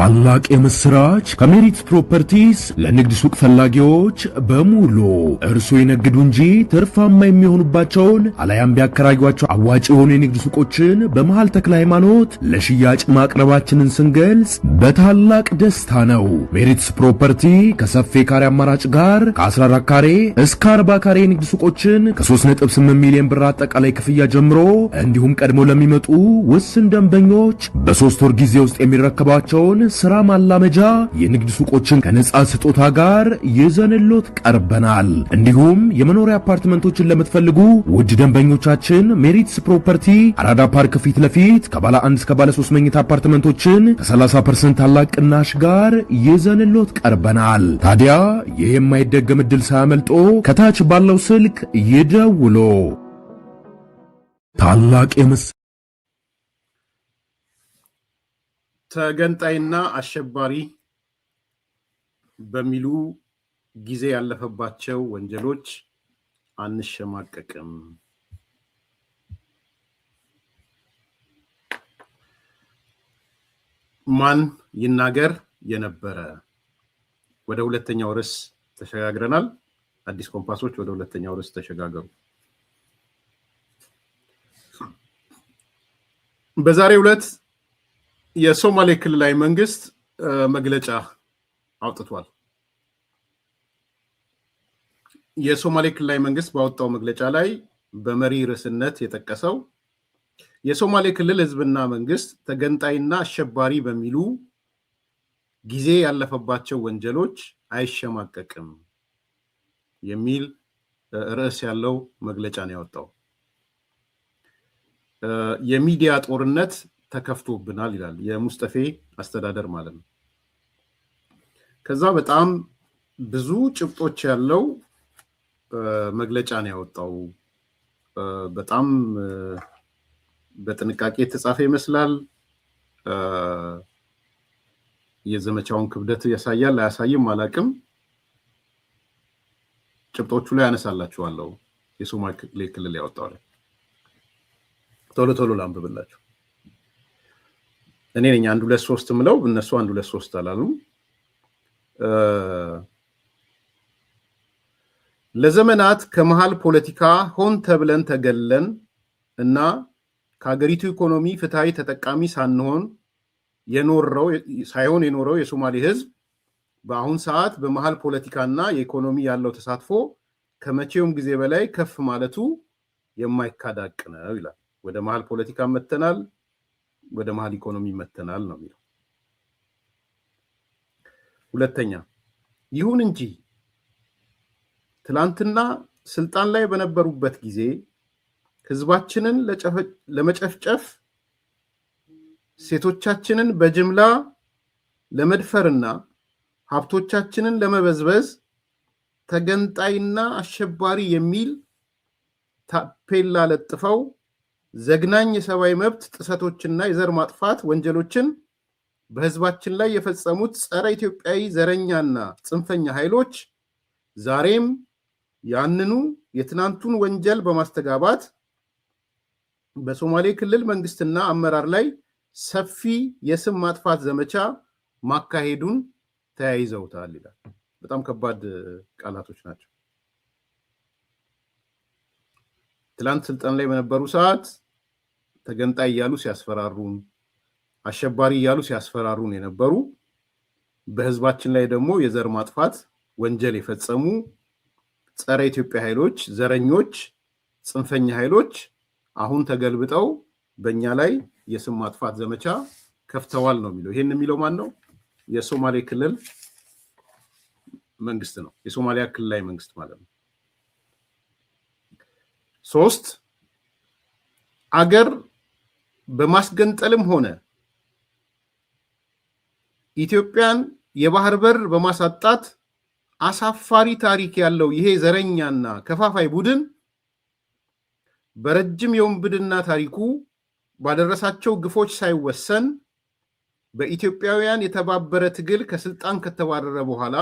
ታላቅ የምስራች ከሜሪት ፕሮፐርቲስ ለንግድ ሱቅ ፈላጊዎች በሙሉ እርሱ ይነግዱ እንጂ ትርፋማ የሚሆኑባቸውን አላያም ቢያከራዩአቸው አዋጭ የሆኑ የንግድ ሱቆችን በመሃል ተክለ ሃይማኖት ለሽያጭ ማቅረባችንን ስንገልጽ በታላቅ ደስታ ነው። ሜሪትስ ፕሮፐርቲ ከሰፊ ካሬ አማራጭ ጋር ከ14 ካሬ እስከ 40 ካሬ የንግድ ሱቆችን ከ3.8 ሚሊዮን ብር አጠቃላይ ክፍያ ጀምሮ እንዲሁም ቀድሞ ለሚመጡ ውስን ደንበኞች በ3 ወር ጊዜ ውስጥ የሚረከባቸውን ስራ ማላመጃ የንግድ ሱቆችን ከነጻ ስጦታ ጋር ይዘንሎት ቀርበናል። እንዲሁም የመኖሪያ አፓርትመንቶችን ለምትፈልጉ ውድ ደንበኞቻችን ሜሪትስ ፕሮፐርቲ አራዳ ፓርክ ፊት ለፊት ከባለ 1 እስከ ባለ 3 መኝታ አፓርትመንቶችን ከ30% ታላቅ ቅናሽ ጋር ይዘንሎት ቀርበናል። ታዲያ ይህ የማይደገም ዕድል ሳያመልጦ ከታች ባለው ስልክ ይደውሉ። ታላቅ ተገንጣይና አሸባሪ በሚሉ ጊዜ ያለፈባቸው ወንጀሎች አንሸማቀቅም። ማን ይናገር የነበረ? ወደ ሁለተኛው ርዕስ ተሸጋግረናል። አዲስ ኮምፓሶች ወደ ሁለተኛው ርዕስ ተሸጋገሩ። በዛሬው ዕለት የሶማሌ ክልላዊ መንግስት መግለጫ አውጥቷል። የሶማሌ ክልላዊ መንግስት ባወጣው መግለጫ ላይ በመሪ ርዕስነት የጠቀሰው የሶማሌ ክልል ህዝብና መንግስት ተገንጣይና አሸባሪ በሚሉ ጊዜ ያለፈባቸው ወንጀሎች አይሸማቀቅም የሚል ርዕስ ያለው መግለጫ ነው ያወጣው። የሚዲያ ጦርነት ተከፍቶብናል ይላል የሙስጠፌ አስተዳደር ማለት ነው። ከዛ በጣም ብዙ ጭብጦች ያለው መግለጫ ነው ያወጣው። በጣም በጥንቃቄ የተጻፈ ይመስላል። የዘመቻውን ክብደት ያሳያል አያሳይም አላቅም። ጭብጦቹ ላይ ያነሳላችኋለሁ። የሶማሌ ክልል ያወጣው ላይ ቶሎ ላንብብላችሁ። እኔ ነኝ 1 2 3 ምለው እነሱ 1 2 3 አላሉ። ለዘመናት ከመሃል ፖለቲካ ሆን ተብለን ተገለን እና ከሀገሪቱ ኢኮኖሚ ፍትሃዊ ተጠቃሚ ሳይሆን የኖረው የሶማሌ ህዝብ በአሁን ሰዓት በመሃል ፖለቲካና የኢኮኖሚ ያለው ተሳትፎ ከመቼውም ጊዜ በላይ ከፍ ማለቱ የማይካድ ሀቅ ነው ይላል። ወደ መሃል ፖለቲካ መተናል፣ ወደ መሃል ኢኮኖሚ መተናል ነው የሚለው። ሁለተኛ፣ ይሁን እንጂ ትላንትና ስልጣን ላይ በነበሩበት ጊዜ ህዝባችንን ለመጨፍጨፍ፣ ሴቶቻችንን በጅምላ ለመድፈርና ሀብቶቻችንን ለመበዝበዝ ተገንጣይና አሸባሪ የሚል ታፔላ ለጥፈው ዘግናኝ የሰብአዊ መብት ጥሰቶችና የዘር ማጥፋት ወንጀሎችን በህዝባችን ላይ የፈጸሙት ጸረ ኢትዮጵያዊ ዘረኛና ጽንፈኛ ኃይሎች ዛሬም ያንኑ የትናንቱን ወንጀል በማስተጋባት በሶማሌ ክልል መንግስትና አመራር ላይ ሰፊ የስም ማጥፋት ዘመቻ ማካሄዱን ተያይዘውታል ይላል። በጣም ከባድ ቃላቶች ናቸው። ትላንት ስልጣን ላይ በነበሩ ሰዓት ተገንጣይ እያሉ ሲያስፈራሩን፣ አሸባሪ እያሉ ሲያስፈራሩን የነበሩ በህዝባችን ላይ ደግሞ የዘር ማጥፋት ወንጀል የፈጸሙ ጸረ ኢትዮጵያ ኃይሎች፣ ዘረኞች፣ ጽንፈኛ ኃይሎች አሁን ተገልብጠው በእኛ ላይ የስም ማጥፋት ዘመቻ ከፍተዋል ነው የሚለው። ይሄን የሚለው ማን ነው? የሶማሌ ክልል መንግስት ነው። የሶማሊያ ክልላዊ መንግስት ማለት ነው። 3 አገር በማስገንጠልም ሆነ ኢትዮጵያን የባህር በር በማሳጣት አሳፋሪ ታሪክ ያለው ይሄ ዘረኛና ከፋፋይ ቡድን በረጅም የወንብድና ታሪኩ ባደረሳቸው ግፎች ሳይወሰን በኢትዮጵያውያን የተባበረ ትግል ከስልጣን ከተባረረ በኋላ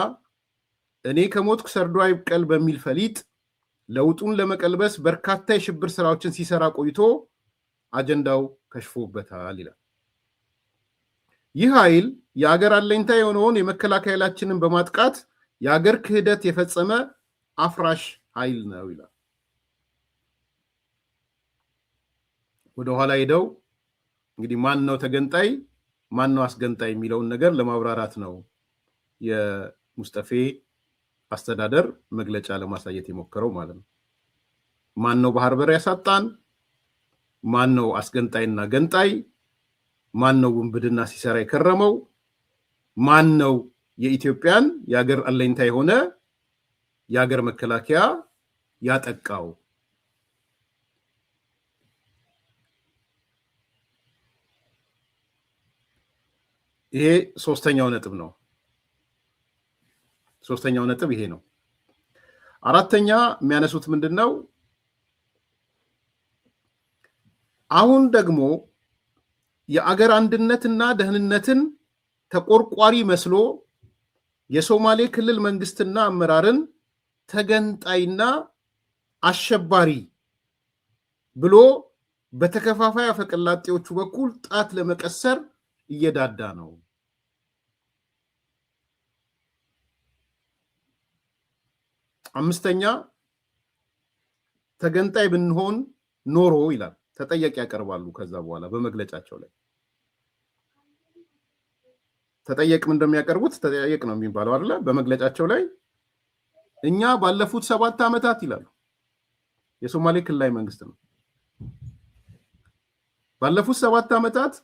እኔ ከሞትኩ ሰርዶ አይብቀል በሚል ፈሊጥ ለውጡን ለመቀልበስ በርካታ የሽብር ስራዎችን ሲሰራ ቆይቶ አጀንዳው ከሽፎበታል ይላል። ይህ ኃይል የአገር አለኝታ የሆነውን የመከላከያ ኃይላችንን በማጥቃት የአገር ክህደት የፈጸመ አፍራሽ ኃይል ነው ይላል። ወደ ኋላ ሄደው እንግዲህ ማን ነው ተገንጣይ ማን ነው አስገንጣይ የሚለውን ነገር ለማብራራት ነው የሙስጠፌ አስተዳደር መግለጫ ለማሳየት የሞከረው ማለት ነው። ማን ነው ባህር በር ያሳጣን? ማን ነው አስገንጣይና ገንጣይ? ማን ነው ውንብድና ሲሰራ የከረመው? ማን ነው የኢትዮጵያን የአገር አለኝታ የሆነ የአገር መከላከያ ያጠቃው? ይሄ ሶስተኛው ነጥብ ነው። ሶስተኛው ነጥብ ይሄ ነው። አራተኛ የሚያነሱት ምንድነው? አሁን ደግሞ የአገር አንድነትና ደህንነትን ተቆርቋሪ መስሎ የሶማሌ ክልል መንግስትና አመራርን ተገንጣይና አሸባሪ ብሎ በተከፋፋይ አፈቀላጤዎቹ በኩል ጣት ለመቀሰር እየዳዳ ነው። አምስተኛ ተገንጣይ ብንሆን ኖሮ ይላል። ተጠያቂ ያቀርባሉ። ከዛ በኋላ በመግለጫቸው ላይ ተጠየቅም እንደሚያቀርቡት ተጠያየቅ ነው የሚባለው አይደለ? በመግለጫቸው ላይ እኛ ባለፉት 7 ዓመታት ይላሉ። የሶማሌ ክልላዊ መንግስት ነው። ባለፉት 7 ዓመታት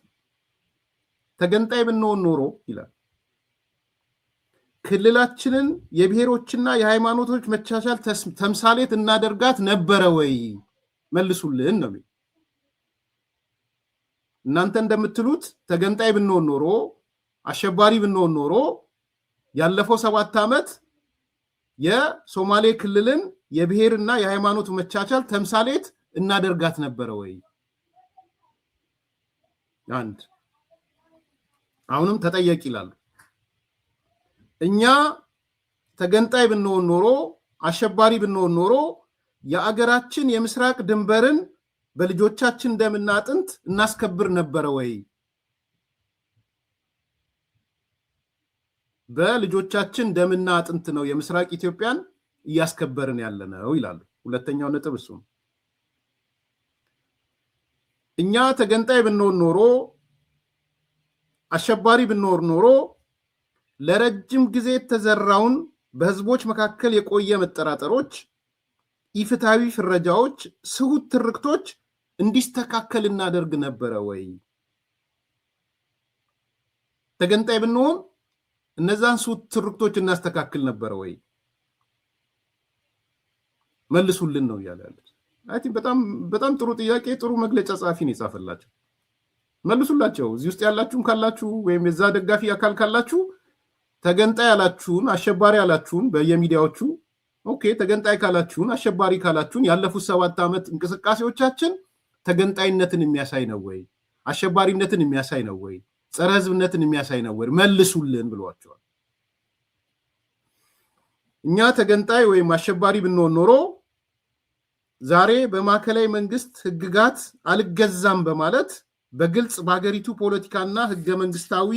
ተገንጣይ ብንሆን ኖሮ ይላል ክልላችንን የብሔሮችና የሃይማኖቶች መቻቻል ተምሳሌት እናደርጋት ነበረ ወይ? መልሱልን ነው። እናንተ እንደምትሉት ተገንጣይ ብንሆን ኖሮ አሸባሪ ብንሆን ኖሮ ያለፈው 7 ዓመት የሶማሌ ክልልን የብሔርና የሃይማኖት መቻቻል ተምሳሌት እናደርጋት ነበረ ወይ? አንድ አሁንም ተጠየቅ ይላሉ። እኛ ተገንጣይ ብንሆን ኖሮ አሸባሪ ብንሆን ኖሮ የአገራችን የምስራቅ ድንበርን በልጆቻችን ደምና አጥንት እናስከብር ነበረ ወይ? በልጆቻችን ደምና አጥንት ነው የምስራቅ ኢትዮጵያን እያስከበርን ያለነው ይላሉ። ሁለተኛው ነጥብ እሱ ነው። እኛ ተገንጣይ ብንሆን ኖሮ አሸባሪ ብንሆን ኖሮ ለረጅም ጊዜ የተዘራውን በህዝቦች መካከል የቆየ መጠራጠሮች፣ ኢፍትሃዊ ፍረጃዎች፣ ስሁት ትርክቶች እንዲስተካከል እናደርግ ነበረ ወይ? ተገንጣይ ብንሆን እነዛን ስሁት ትርክቶች እናስተካክል ነበረ ወይ? መልሱልን ነው እያለ ያሉት። አይ ቲንክ በጣም ጥሩ ጥያቄ፣ ጥሩ መግለጫ ጻፊ ነው የጻፈላቸው። መልሱላቸው። እዚህ ውስጥ ያላችሁም ካላችሁ ወይም የዛ ደጋፊ አካል ካላችሁ ተገንጣይ ያላችሁን አሸባሪ ያላችሁን በየሚዲያዎቹ ኦኬ፣ ተገንጣይ ካላችሁን አሸባሪ ካላችሁን ያለፉት 7 ዓመት እንቅስቃሴዎቻችን ተገንጣይነትን የሚያሳይ ነው ወይ? አሸባሪነትን የሚያሳይ ነው ወይ? ጸረ ህዝብነትን የሚያሳይ ነው ወይ? መልሱልን ብሏቸዋል። እኛ ተገንጣይ ወይም አሸባሪ ብንሆን ኖሮ ዛሬ በማዕከላዊ መንግስት ህግጋት አልገዛም በማለት በግልጽ በሀገሪቱ ፖለቲካና ህገ መንግስታዊ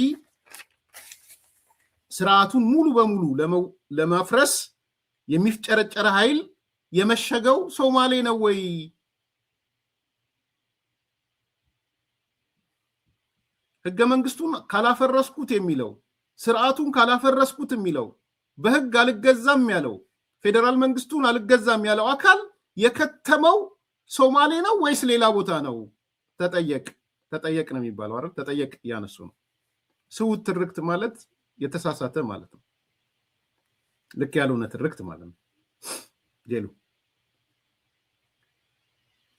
ስርዓቱን ሙሉ በሙሉ ለማፍረስ የሚፍጨረጨረ ኃይል የመሸገው ሶማሌ ነው ወይ? ህገ መንግስቱን ካላፈረስኩት የሚለው ስርዓቱን ካላፈረስኩት የሚለው በህግ አልገዛም ያለው ፌደራል መንግስቱን አልገዛም ያለው አካል የከተመው ሶማሌ ነው ወይስ ሌላ ቦታ ነው? ተጠየቅ ነው የሚባለው አይደል? ተጠየቅ ያነሱ ነው። ስሁት ትርክት ማለት የተሳሳተ ማለት ነው። ልክ ያልሆነ ትርክት ማለት ነው። ጄሉ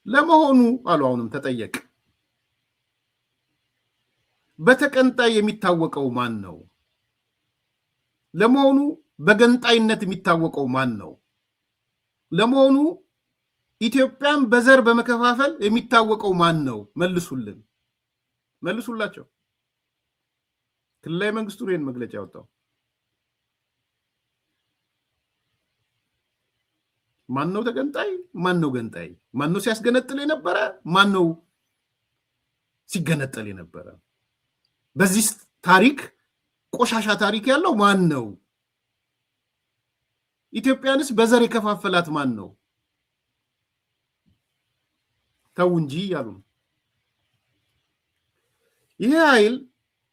ለመሆኑ አሉ አሁንም ተጠየቅ በተቀንጣይ የሚታወቀው ማን ነው? ለመሆኑ በገንጣይነት የሚታወቀው ማን ነው? ለመሆኑ ኢትዮጵያን በዘር በመከፋፈል የሚታወቀው ማን ነው? መልሱላቸው። ክልላዊ መንግስቱ ነው መግለጫ ያወጣው። ማን ነው ተገንጣይ? ማን ነው ገንጣይ? ማን ነው ሲያስገነጥል የነበረ? ማን ነው ሲገነጠል የነበረ? ታሪክ ቆሻሻ ታሪክ ያለው ማን ነው? ኢትዮጵያንስ በዘር የከፋፈላት ማን ነው? ተው እንጂ ያሉ ይሄ ኃይል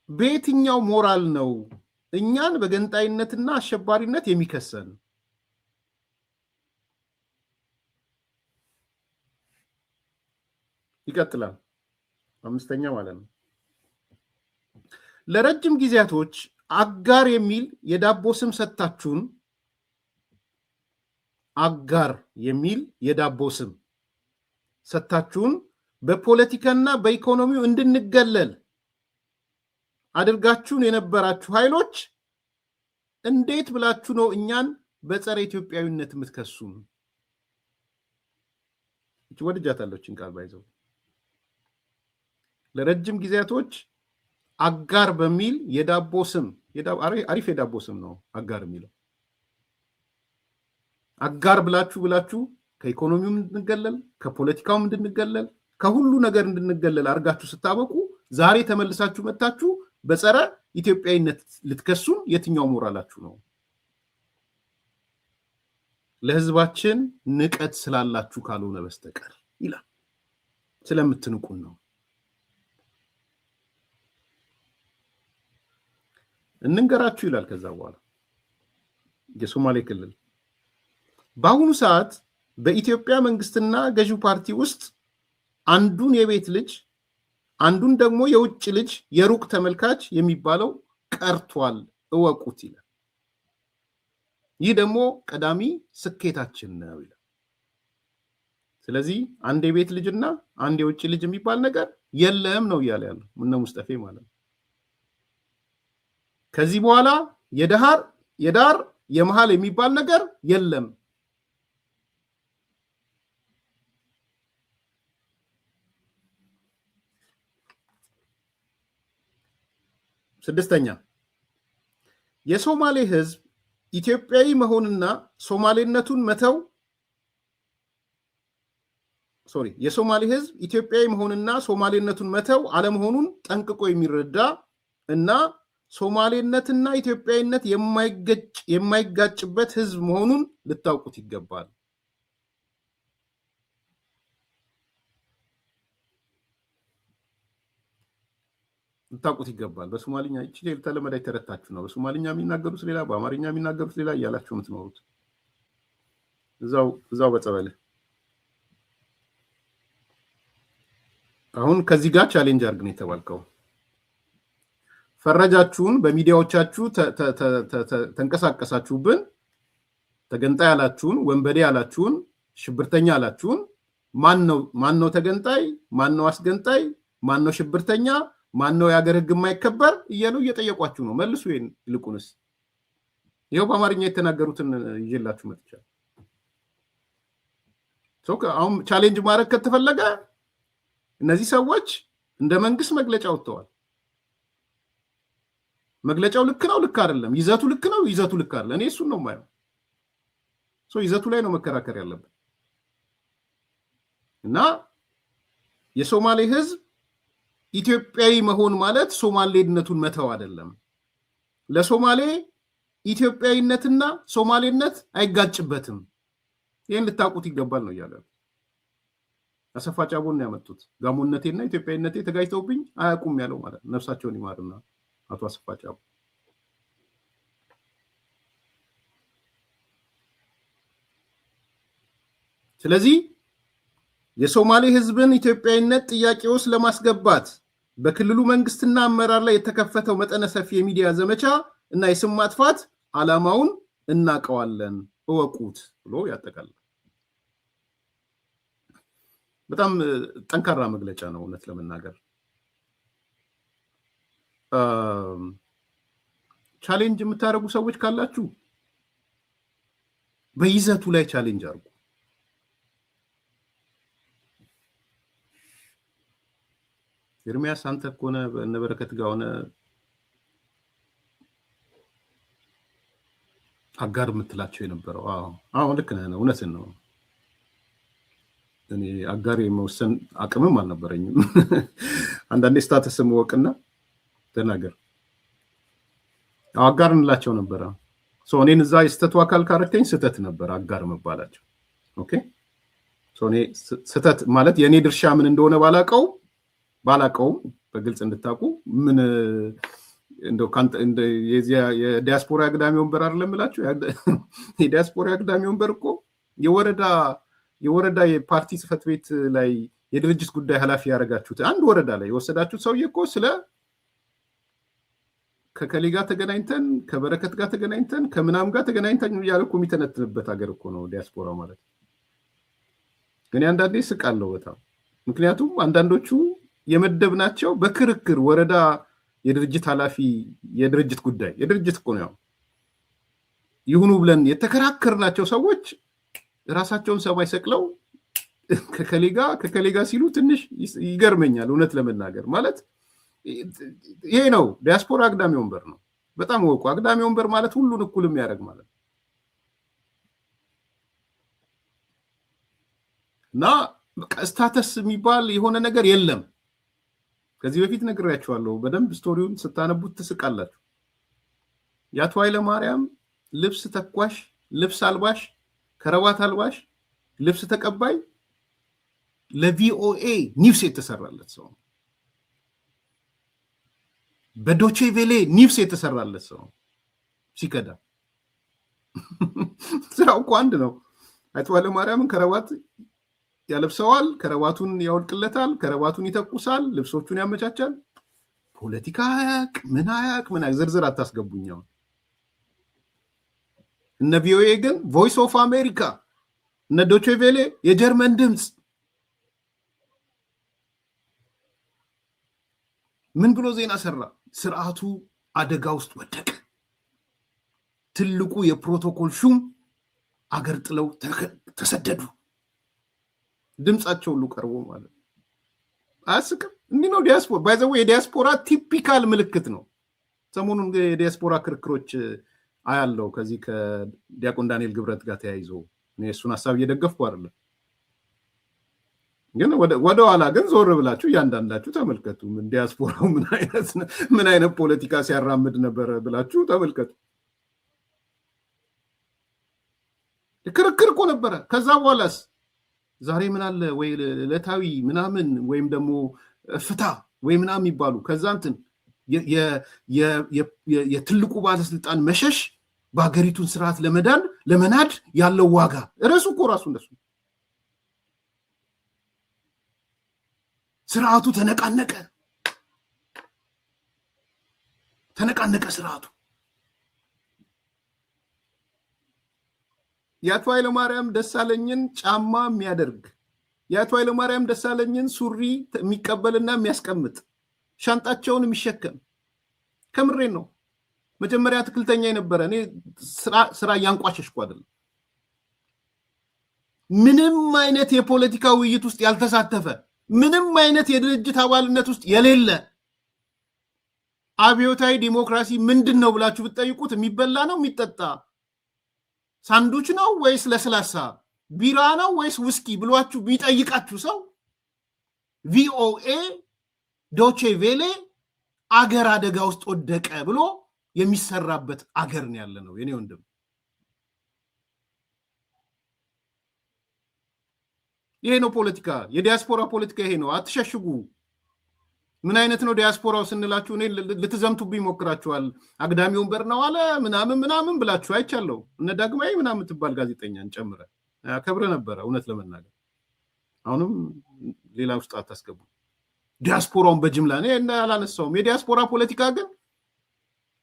በየትኛው ሞራል ነው እኛን በገንጣይነትና አሸባሪነት የሚከሰን? ይቀጥላል። አምስተኛ ማለት ነው። ለረጅም ጊዜያቶች አጋር የሚል የዳቦ ስም ሰጥታችሁን አጋር የሚል የዳቦ ስም ሰጥታችሁን በፖለቲካና በኢኮኖሚው እንድንገለል አድርጋችሁን የነበራችሁ ኃይሎች እንዴት ብላችሁ ነው እኛን በጸረ ኢትዮጵያዊነት የምትከሱን? ወድጃታለችን ቃል ባይዘው ለረጅም ጊዜያቶች አጋር በሚል የዳቦ ስም አሪፍ የዳቦ ስም ነው አጋር የሚለው። አጋር ብላችሁ ከኢኮኖሚው እንድንገለል ከፖለቲካው እንድንገለል ከሁሉ ነገር እንድንገለል አድርጋችሁ ስታበቁ ዛሬ ተመልሳችሁ መጣችሁ በጸረ ኢትዮጵያዊነት ልትከሱን የትኛው ሞራላችሁ ነው? ለህዝባችን ንቀት ስላላችሁ ካልሆነ በስተቀር ይላል። ስለምትንቁን ነው። እንንገራችሁ ይላል። ከዛ በኋላ የሶማሌ ክልል በአሁኑ ሰዓት በኢትዮጵያ መንግስትና ገዢው ፓርቲ ውስጥ አንዱን የቤት ልጅ አንዱን ደግሞ የውጭ ልጅ የሩቅ ተመልካች የሚባለው ቀርቷል፣ እወቁት ይላል። ይህ ደግሞ ቀዳሚ ስኬታችን ነው ይላል። ስለዚህ አንድ የቤት ልጅና አንድ የውጭ ልጅ የሚባል ነገር የለም ነው እያለ ያለው እነ ሙስጠፌ ማለት ነው። ከዚህ በኋላ የዳር የመሃል የሚባል ነገር የለም። ስድስተኛ የሶማሌ ህዝብ ኢትዮጵያዊ መሆንና ሶማሌነቱን መተው የሶማሌ ህዝብ ኢትዮጵያዊ መሆንና ሶማሌነቱን መተው አለመሆኑን ጠንቅቆ የሚረዳ እና ሶማሌነትና ኢትዮጵያዊነት የማይጋጭበት ህዝብ መሆኑን ልታውቁት ይገባል። ልታውቁት ይገባል። በሶማሊኛ እቺ ተለመዳ የተረታችሁ ነው። በሶማሊኛ የሚናገሩት ሌላ፣ በአማርኛ የሚናገሩት ሌላ እያላችሁ የምትኖሩት እዛው በጸበለ። አሁን ከዚህ ጋር ቻሌንጅ አድርግ ነው የተባልከው። ፈረጃችሁን በሚዲያዎቻችሁ ተንቀሳቀሳችሁብን፣ ተገንጣይ ያላችሁን፣ ወንበዴ ያላችሁን፣ ሽብርተኛ ያላችሁን። ማን ነው ተገንጣይ? ማን ነው አስገንጣይ? ማን ነው ሽብርተኛ? ማን ነው የሀገር ህግ የማይከበር እያሉ እየጠየቋችሁ ነው። መልሱ። ይሄን ይልቁንስ ይኸው በአማርኛ የተናገሩትን ይዤላችሁ መጥቻለሁ። አሁን ቻሌንጅ ማድረግ ከተፈለገ እነዚህ ሰዎች እንደ መንግስት መግለጫ ወጥተዋል። መግለጫው ልክ ነው፣ ልክ አይደለም፣ ይዘቱ ልክ ነው፣ ይዘቱ ልክ አይደለም። እኔ እሱን ነው የማየው። ይዘቱ ላይ ነው መከራከር ያለብን እና የሶማሌ ህዝብ ኢትዮጵያዊ መሆን ማለት ሶማሌነቱን መተው አይደለም። ለሶማሌ ኢትዮጵያዊነትና ሶማሌነት አይጋጭበትም። ይህን ልታውቁት ይገባል ነው እያለ አሰፋ ጫቦን ያመጡት። ጋሞነቴና ኢትዮጵያዊነቴ ተጋጭተውብኝ አያውቁም ያለው ማለት ነው። ነፍሳቸውን ይማርና አቶ አሰፋ ጫቦ። ስለዚህ የሶማሌ ህዝብን ኢትዮጵያዊነት ጥያቄ ውስጥ ለማስገባት በክልሉ መንግስትና አመራር ላይ የተከፈተው መጠነ ሰፊ የሚዲያ ዘመቻ እና የስም ማጥፋት ዓላማውን እናቀዋለን፣ እወቁት ብሎ ያጠቃልላል። በጣም ጠንካራ መግለጫ ነው እውነት ለመናገር። ቻሌንጅ የምታደርጉ ሰዎች ካላችሁ በይዘቱ ላይ ቻሌንጅ አድርጉ። ኤርሚያስ አንተ ከሆነ በነበረከት ጋር ሆነ አጋር የምትላቸው የነበረው አዎ ልክ ነህ፣ እውነትን ነው። እኔ አጋር የመወሰን አቅምም አልነበረኝም። አንዳንዴ ስታተስ መወቅና ተናገር አጋር እንላቸው ነበር ሶ እኔን እዛ የስተቱ አካል ካረከኝ ስተት ነበር አጋር መባላቸው ኦኬ ሶ እኔ ስተት ማለት የኔ ድርሻ ምን እንደሆነ ባላቀው በግልጽ እንድታቁ ምን እንደው ካንተ እንደ የዲያስፖራ አግዳሚ ወንበር አይደለም እላችሁ የዲያስፖራ አግዳሚ ወንበር እኮ የወረዳ የፓርቲ ጽፈት ቤት ላይ የድርጅት ጉዳይ ኃላፊ ያረጋችሁት አንድ ወረዳ ላይ የወሰዳችሁት ሰውዬ እኮ ስለ ከከሊ ጋር ተገናኝተን ከበረከት ጋር ተገናኝተን ከምናም ጋር ተገናኝተን ያለ እኮ የሚተነትንበት ሀገር እኮ ነው ዲያስፖራ ማለት ግን አንዳንዴ ስቃለው በጣም ምክንያቱም አንዳንዶቹ የመደብናቸው በክርክር ወረዳ የድርጅት ኃላፊ የድርጅት ጉዳይ የድርጅት እኮ ነው ይሁኑ ብለን የተከራከርናቸው ሰዎች ራሳቸውን ሰማይ ሰቅለው ከከሊ ጋር ሲሉ ትንሽ ይገርመኛል እውነት ለመናገር ማለት ይሄ ነው ዲያስፖራ አግዳሚ ወንበር ነው በጣም ወቁ አግዳሚ ወንበር ማለት ሁሉን እኩል የሚያደርግ ማለት እና ስታተስ የሚባል የሆነ ነገር የለም ከዚህ በፊት ነግሬያችኋለሁ በደንብ ስቶሪውን ስታነቡት ትስቃላችሁ የአቶ ኃይለ ማርያም ልብስ ተኳሽ ልብስ አልባሽ ከረባት አልባሽ ልብስ ተቀባይ ለቪኦኤ ኒውስ የተሰራለት ሰው በዶቼ ቬሌ ኒውስ የተሰራለት ሰው ሲከዳ ስራው እኮ አንድ ነው አቶ ኃይለ ማርያምን ከረባት ያለብሰዋል ከረባቱን ያወልቅለታል ከረባቱን ይተኩሳል ልብሶቹን ያመቻቻል ፖለቲካ ምን ዝርዝር አታስገቡኛው እነ ቪኦኤ ግን ቮይስ ኦፍ አሜሪካ እነ ዶቼ ቬሌ የጀርመን ድምጽ ምን ብሎ ዜና ሰራ ስርዓቱ አደጋ ውስጥ ወደቀ ትልቁ የፕሮቶኮል ሹም አገር ጥለው ተሰደዱ ድምጻቸው ሁሉ ቀርቦ ማለት አስቀም እንዲህ ነው ዲያስፖራ ባይዘው የዲያስፖራ ቲፒካል ምልክት ነው ሰሞኑን የዲያስፖራ ክርክሮች አያለው ከዚህ ከዲያቆን ዳንኤል ግብረት ጋር ተያይዞ እኔ እሱን ሐሳብ እየደገፍኩ አይደለም ግን ወደ ኋላ ግን ዞር ብላችሁ ያንዳንዳችሁ ተመልከቱ ምን ዲያስፖራው ምን አይነት ፖለቲካ ሲያራምድ ነበር ብላችሁ ተመልከቱ ክርክር እኮ ነበር ከዛ በኋላስ ዛሬ ምን አለ ወይ ለታዊ ምናምን ወይም ደግሞ ፍታ ወይ ምናምን ይባሉ ከዛ እንትን የትልቁ ባለስልጣን መሸሽ በአገሪቱን ስርዓት ለመናድ ያለው ዋጋ ራሱ እንደሱ ስርዓቱ ተነቃነቀ ስርዓቱ የአቶ ኃይለ ማርያም ደሳለኝን ጫማ የሚያደርግ የአቶ ኃይለ ማርያም ደሳለኝን ሱሪ የሚቀበልና የሚያስቀምጥ ሻንጣቸውን የሚሸከም ከምሬን ነው መጀመሪያ ትክክለኛ የነበረ እኔ ስራ ያንቋሸሽኩ አይደለም ምንም አይነት የፖለቲካ ውይይት ውስጥ ያልተሳተፈ ምንም አይነት የድርጅት አባልነት ውስጥ የሌለ አብዮታዊ ዲሞክራሲ ምንድነው ብላችሁ ብትጠይቁት የሚበላ ነው የሚጠጣ ሳንዱች ነው ወይስ ለስላሳ ቢራ ነው ወይስ ውስኪ ብሏችሁ ቢጠይቃችሁ ሰው ቪኦኤ ዶቼ ቬሌ አገር አደጋ ውስጥ ወደቀ ብሎ የሚሰራበት አገር ነው ያለ ነው የኔ ወንድም ይሄ ነው ፖለቲካ የዲያስፖራ ፖለቲካ ይሄ ነው አትሸሽጉ ምን አይነት ነው ዲያስፖራው ስንላችሁ እኔ ልትዘምቱብኝ ሞክራችኋል አግዳሚ ወንበር ነው አለ ምናምን ብላችሁ አይቻለው እነ ዳግማይ ምናምን ትባል ጋዜጠኛን ጨምረ ያከብረ ነበር እውነት ለመናገር አሁንም ሌላ ውስጥ አታስገቡ ዲያስፖራውን በጅምላ እኔ አላነሳውም የዲያስፖራ ፖለቲካ ግን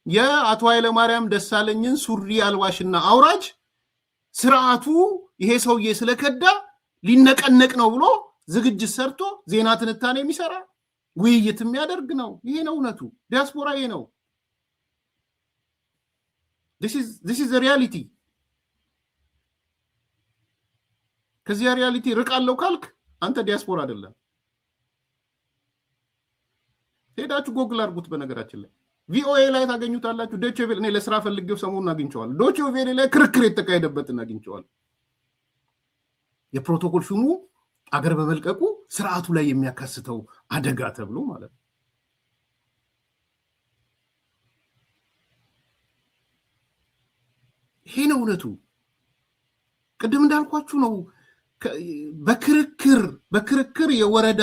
የአቶ ኃይለ ማርያም ደሳለኝን ሱሪ አልባሽና አውራጅ ስርዓቱ ይሄ ሰውዬ ስለከዳ ሊነቀነቅ ነው ብሎ ዝግጅት ሰርቶ ዜና ትንታኔ የሚሰራ ውይይት የሚያደርግ ነው ይሄ ነው እውነቱ ዲያስፖራ ይሄ ነው this is the reality ከዚህ ሪያሊቲ ርቃለው ካልክ አንተ ዲያስፖራ አይደለም ሄዳችሁ ጎግል አድርጉት በነገራችን ላይ ቪኦኤ ላይ ታገኙታላችሁ ዶቼ ቬለ እኔ ለስራ ፈልጌው ሰሞኑን አግኝቼዋለሁ ዶቼ ቬለ ላይ ክርክር የተካሄደበትን አግኝቼዋለሁ የፕሮቶኮል ሹሙ አገር በመልቀቁ ስርዓቱ ላይ የሚያካስተው አደጋ ተብሎ ማለት ነው ይሄ ነው እውነቱ። ቅድም እንዳልኳችሁ ነው። በክርክር የወረዳ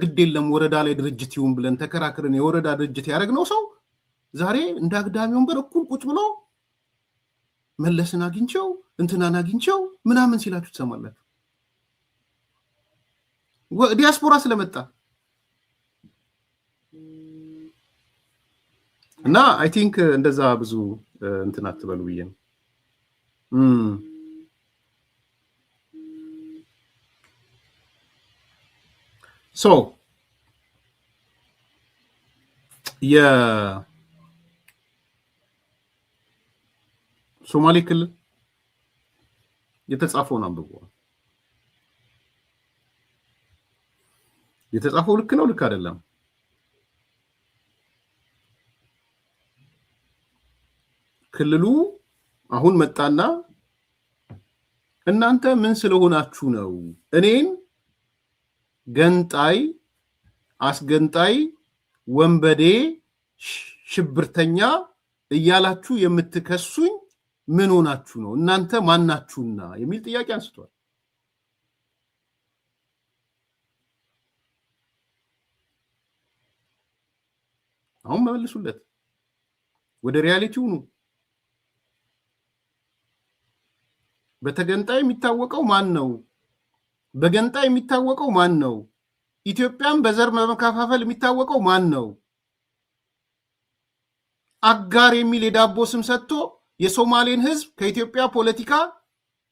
ግድ የለም ወረዳ ላይ ድርጅት ይሁን ብለን ተከራክረን የወረዳ ድርጅት ያደረግነው ሰው ዛሬ እንደ አግዳሚ ወንበር እኩል ቁጭ ብሎ መለስን አግኝቸው እንትናን አግኝቸው ምናምን ሲላችሁ ትሰማላችሁ። ዲያስፖራ ስለመጣ እና አይ ቲንክ እንደዛ ብዙ እንትን አትበሉ ብዬ ነው። ሶ የሶማሌ ክልል የተጻፈውን አንብቦ የተጻፈው ልክ ነው ልክ አይደለም? ክልሉ አሁን መጣና እናንተ ምን ስለሆናችሁ ነው እኔን ገንጣይ አስገንጣይ ወንበዴ ሽብርተኛ እያላችሁ የምትከሱኝ ምን ሆናችሁ ነው? እናንተ ማናችሁና የሚል ጥያቄ አንስቷል። አሁን መልሱለት፣ ወደ ሪያሊቲው ነው። በተገንጣይ የሚታወቀው ማን ነው? በገንጣይ የሚታወቀው ማን ነው? ኢትዮጵያን በዘር መከፋፈል የሚታወቀው ማን ነው? አጋር የሚል የዳቦ ስም ሰጥቶ የሶማሌን ህዝብ ከኢትዮጵያ ፖለቲካ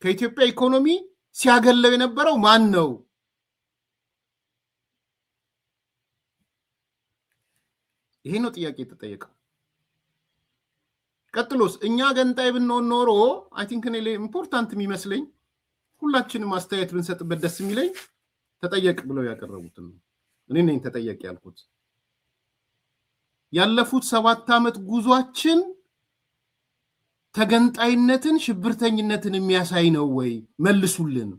ከኢትዮጵያ ኢኮኖሚ ሲያገለው የነበረው ማን ነው? ይሄ ነው ጥያቄ የተጠየቀው። ቀጥሎስ እኛ ገንጣይ ብንሆን ኖሮ አይ ቲንክ እኔ ኢምፖርታንት የሚመስለኝ ሁላችንም አስተያየት ብንሰጥበት ደስ የሚለኝ ተጠየቅ ብለው ያቀረቡትን ነው። እኔ ነኝ ተጠየቅ ያልኩት። ያለፉት 7 ዓመት ጉዟችን ተገንጣይነትን ሽብርተኝነትን የሚያሳይ ነው ወይ? መልሱልን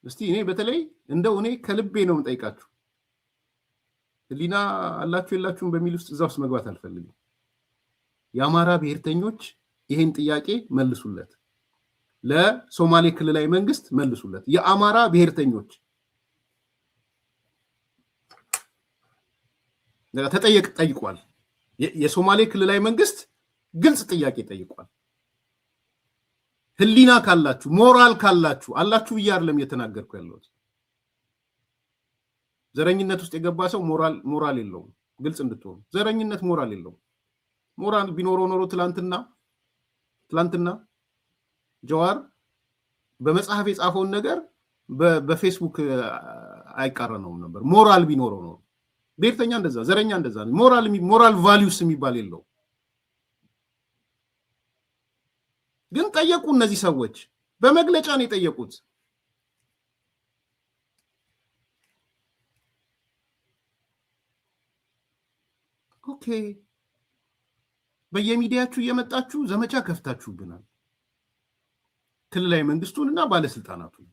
እስቲ። እኔ በተለይ እንደው እኔ ከልቤ ነው የምጠይቃችሁ። ህሊና አላችሁ የላችሁም በሚል ውስጥ እዛ ውስጥ መግባት አልፈልግም። የአማራ ብሔርተኞች ይሄን ጥያቄ መልሱለት። ለሶማሌ ክልላዊ መንግስት መልሱለት። የአማራ ብሔርተኞች ጠይቋል። የሶማሌ ክልላዊ መንግስት ግልጽ ጥያቄ ጠይቋል። ህሊና ካላችሁ ሞራል ካላችሁ አላችሁ ብዬ አይደለም እየተናገርኩ ያለሁት። ዘረኝነት ውስጥ የገባ ሰው ሞራል የለውም። ግልጽ እንድትሆኑ ዘረኝነት ሞራል የለውም። ሞራል ቢኖረው ኖሮ ትላንትና ጀዋር በመጽሐፍ የጻፈውን ነገር በፌስቡክ አይቃረነውም ነበር። ሞራል ቢኖረው ኖሮ። ብሔርተኛ እንደዛ፣ ዘረኛ እንደዛ። ሞራል ቫሊዩስ የሚባል የለው። ግን ጠየቁ። እነዚህ ሰዎች በመግለጫ ነው የጠየቁት። ኦኬ፣ በየሚዲያችሁ እየመጣችሁ ዘመቻ ከፍታችሁብናል፣ ክልላዊ መንግስቱን እና ባለስልጣናቱን።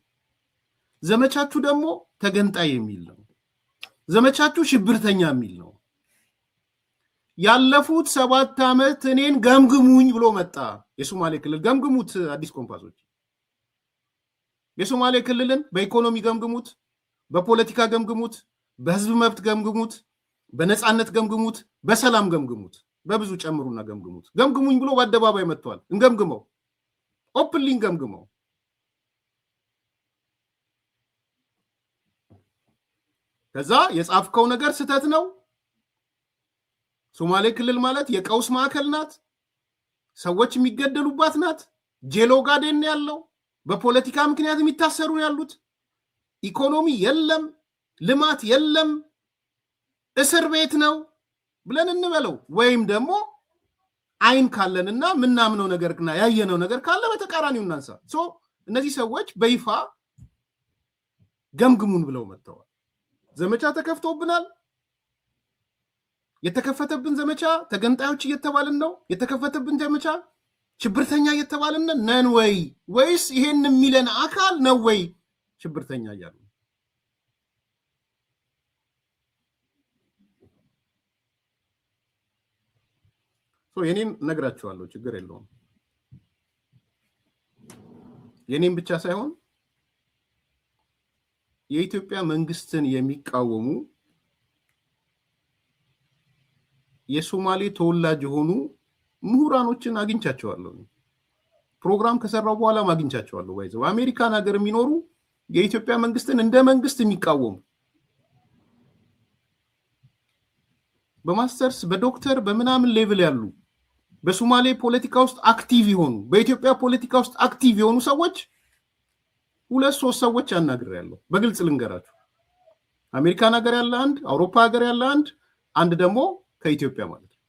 ዘመቻችሁ ደግሞ ተገንጣይ የሚል ነው። ዘመቻችሁ ሽብርተኛ የሚል ነው። ያለፉት 7 ዓመት እኔን ገምግሙኝ ብሎ መጣ። የሶማሌ ክልል ገምግሙት። አዲስ ኮምፓሶች የሶማሌ ክልልን በኢኮኖሚ ገምግሙት፣ በፖለቲካ ገምግሙት፣ በህዝብ መብት ገምግሙት፣ በነፃነት ገምግሙት፣ በሰላም ገምግሙት፣ በብዙ ጨምሩና ገምግሙት። ገምግሙኝ ብሎ በአደባባይ መጥቷል። እንገምግመው፣ ኦፕንሊ ገምግመው። ከዛ የጻፍከው ነገር ስህተት ነው። ሶማሌ ክልል ማለት የቀውስ ማዕከል ናት፣ ሰዎች የሚገደሉባት ናት፣ ጄሎ ጋዴን ያለው በፖለቲካ ምክንያት የሚታሰሩ ያሉት፣ ኢኮኖሚ የለም፣ ልማት የለም፣ እስር ቤት ነው ብለን እንበለው። ወይም ደግሞ አይን ካለንና ምናምነው ነገርና ያየነው ነገር ካለ በተቃራኒው እናንሳ። እነዚህ ሰዎች በይፋ ገምግሙን ብለው መጥተዋል። ዘመቻ ተከፍቶብናል። የተከፈተብን ዘመቻ ተገንጣዮች እየተባልን ነው። የተከፈተብን ዘመቻ ሽብርተኛ እየተባልን ነን ወይ? ወይስ ይሄን የሚለን አካል ነው ወይ ሽብርተኛ እያሉ? የኔን ነግራችኋለሁ፣ ችግር የለውም። የኔን ብቻ ሳይሆን የኢትዮጵያ መንግስትን የሚቃወሙ የሶማሌ ተወላጅ የሆኑ ምሁራኖችን አግኝቻቸዋለሁ። ፕሮግራም ከሰራው በኋላ አግኝቻቸዋለሁ። ወይዘው አሜሪካን ሀገር የሚኖሩ የኢትዮጵያ መንግስትን እንደ መንግስት የሚቃወሙ በማስተርስ በዶክተር በምናምን ሌቭል ያሉ በሶማሌ ፖለቲካ ውስጥ አክቲቭ የሆኑ በኢትዮጵያ ፖለቲካ ውስጥ አክቲቭ የሆኑ ሰዎች 2-3 ሰዎች አናግሬያለሁ። በግልጽ ልንገራችሁ፣ አሜሪካን ሀገር ያለ አንድ፣ አውሮፓ ሀገር ያለ አንድ ደግሞ ከኢትዮጵያ ማለት ነው።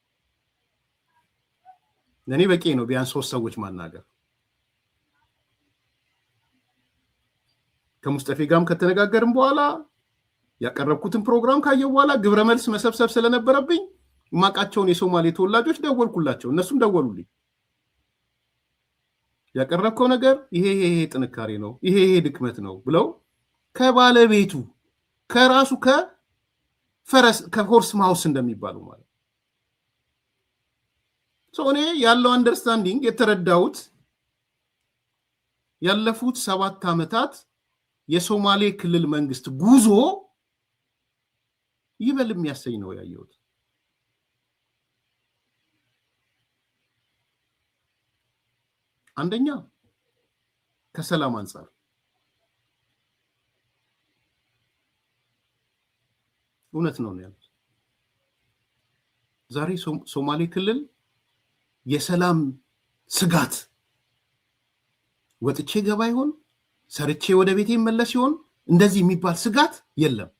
ለኔ በቂ ነው ቢያንስ 3 ሰዎች ማናገር። ከሙስጠፌ ጋርም ከተነጋገርን በኋላ ያቀረብኩትን ፕሮግራም ካየው በኋላ ግብረ መልስ መሰብሰብ ስለነበረብኝ ማቃቸውን የሶማሌ ተወላጆች ደወልኩላቸው፣ እነሱም ደወሉልኝ። ያቀረብከው ነገር ይሄ ጥንካሬ ነው፣ ይሄ ድክመት ነው ብለው ከባለቤቱ ከራሱ ከፈረስ ከሆርስ ማውስ እንደሚባለው ማለት እኔ ያለው አንደርስታንዲንግ የተረዳሁት ያለፉት 7 ዓመታት የሶማሌ ክልል መንግስት ጉዞ ይበል የሚያሰኝ ነው ያየሁት። አንደኛ ከሰላም አንፃር እውነት ነው ያሉት። ዛሬ ሶማሌ ክልል የሰላም ስጋት ወጥቼ ገባ ይሆን ሰርቼ ወደ ቤቴ መለስ ይሆን እንደዚህ የሚባል ስጋት የለም።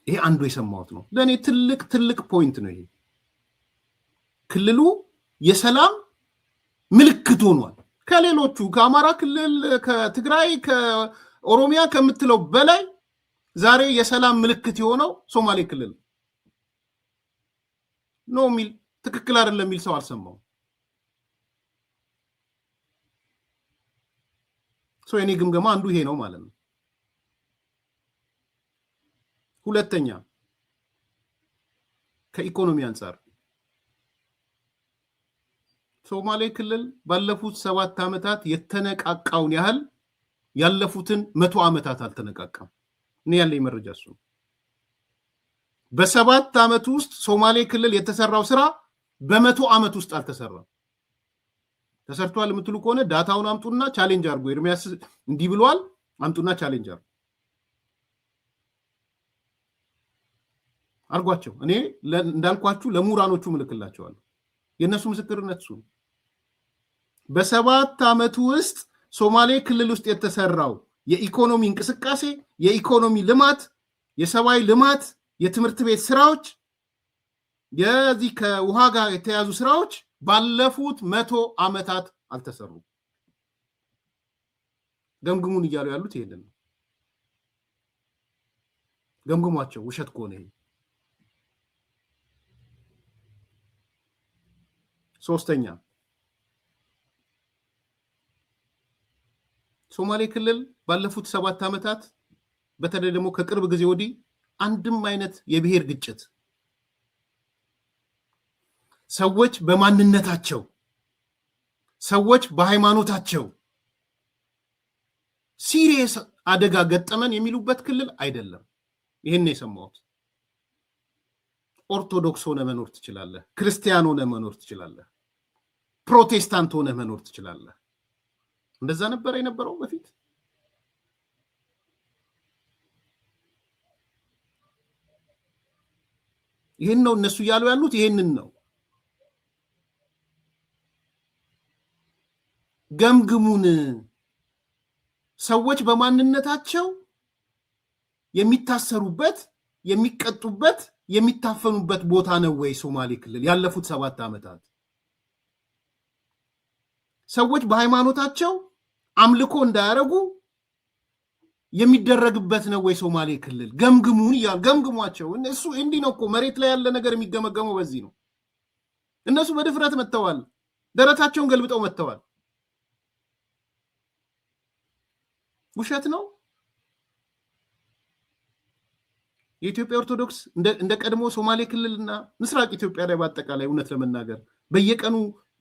ይሄ አንዱ የሰማሁት ነው። ለኔ ትልቅ ፖይንት ነው። ይሄ ክልሉ የሰላም ምልክት ሆኗል። ከሌሎቹ ከአማራ ክልል፣ ከትግራይ፣ ከኦሮሚያ ከምትለው በላይ ዛሬ የሰላም ምልክት የሆነው ሶማሌ ክልል ነው ሚል ትክክል አይደለም የሚል ሰው አልሰማው። የኔ ግምገማ አንዱ ይሄ ነው ማለት ነው። ሁለተኛ ከኢኮኖሚ አንፃር ሶማሌ ክልል ባለፉት 7 ዓመታት የተነቃቃውን ያህል ያለፉትን 100 ዓመታት አልተነቃቃም። እኔ ያለኝ መረጃ እሱ በ7 ዓመት ውስጥ ሶማሌ ክልል የተሰራው ስራ በ100 ዓመት ውስጥ አልተሰራም። ተሰርቷል የምትሉ ከሆነ ዳታውን አምጡና ቻሌንጅ አድርጉ። ኤርሚያስ እንዲህ ብሏል፣ አምጡና ቻሌንጅ አድርጓቸው። እኔ እንዳልኳችሁ ለምሁራኖቹ ምልክላቸዋለሁ። የነሱ ምስክርነት እሱ ነው። በ7 ዓመት ውስጥ ሶማሌ ክልል ውስጥ የተሰራው የኢኮኖሚ እንቅስቃሴ፣ የኢኮኖሚ ልማት፣ የሰብአዊ ልማት፣ የትምህርት ቤት ስራዎች፣ የዚህ ከውሃ ጋር የተያዙ ስራዎች ባለፉት 100 ዓመታት አልተሰሩም። ገምግሙን እያሉ ያሉት ይሄንን ነው። ገምግሟቸው፣ ውሸት ከሆነ ይሄ። ሶስተኛ ሶማሌ ክልል ባለፉት 7 ዓመታት በተለይ ደግሞ ከቅርብ ጊዜ ወዲህ አንድም አይነት የብሔር ግጭት ሰዎች በማንነታቸው ሰዎች በሃይማኖታቸው ሲሪየስ አደጋ ገጠመን የሚሉበት ክልል አይደለም። ይሄን ነው የሰማሁት። ኦርቶዶክስ ሆነ መኖር ትችላለህ፣ ክርስቲያን ሆነ መኖር ትችላለህ፣ ፕሮቴስታንት ሆነ መኖር ትችላለህ። እንደዛ ነበር የነበረው በፊት። ይሄን ነው እነሱ ያሉ ያሉት፣ ይሄንን ነው። ገምግሙን። ሰዎች በማንነታቸው የሚታሰሩበት፣ የሚቀጡበት፣ የሚታፈኑበት ቦታ ነው ወይ ሶማሌ ክልል ያለፉት 7 ዓመታት? ሰዎች በሃይማኖታቸው አምልኮ እንዳያረጉ የሚደረግበት ነው ወይ ሶማሌ ክልል? ገምግሙን ይላል። ገምግሟቸው። እነሱ እንዲህ ነው እኮ መሬት ላይ ያለ ነገር የሚገመገመው በዚህ ነው። እነሱ በድፍረት መጥተዋል፣ ደረታቸውን ገልብጠው መጥተዋል። ውሸት ነው። የኢትዮጵያ ኦርቶዶክስ እንደ ቀድሞ ሶማሌ ክልልና ምስራቅ ኢትዮጵያ ላይ በአጠቃላይ እውነት ለመናገር በየቀኑ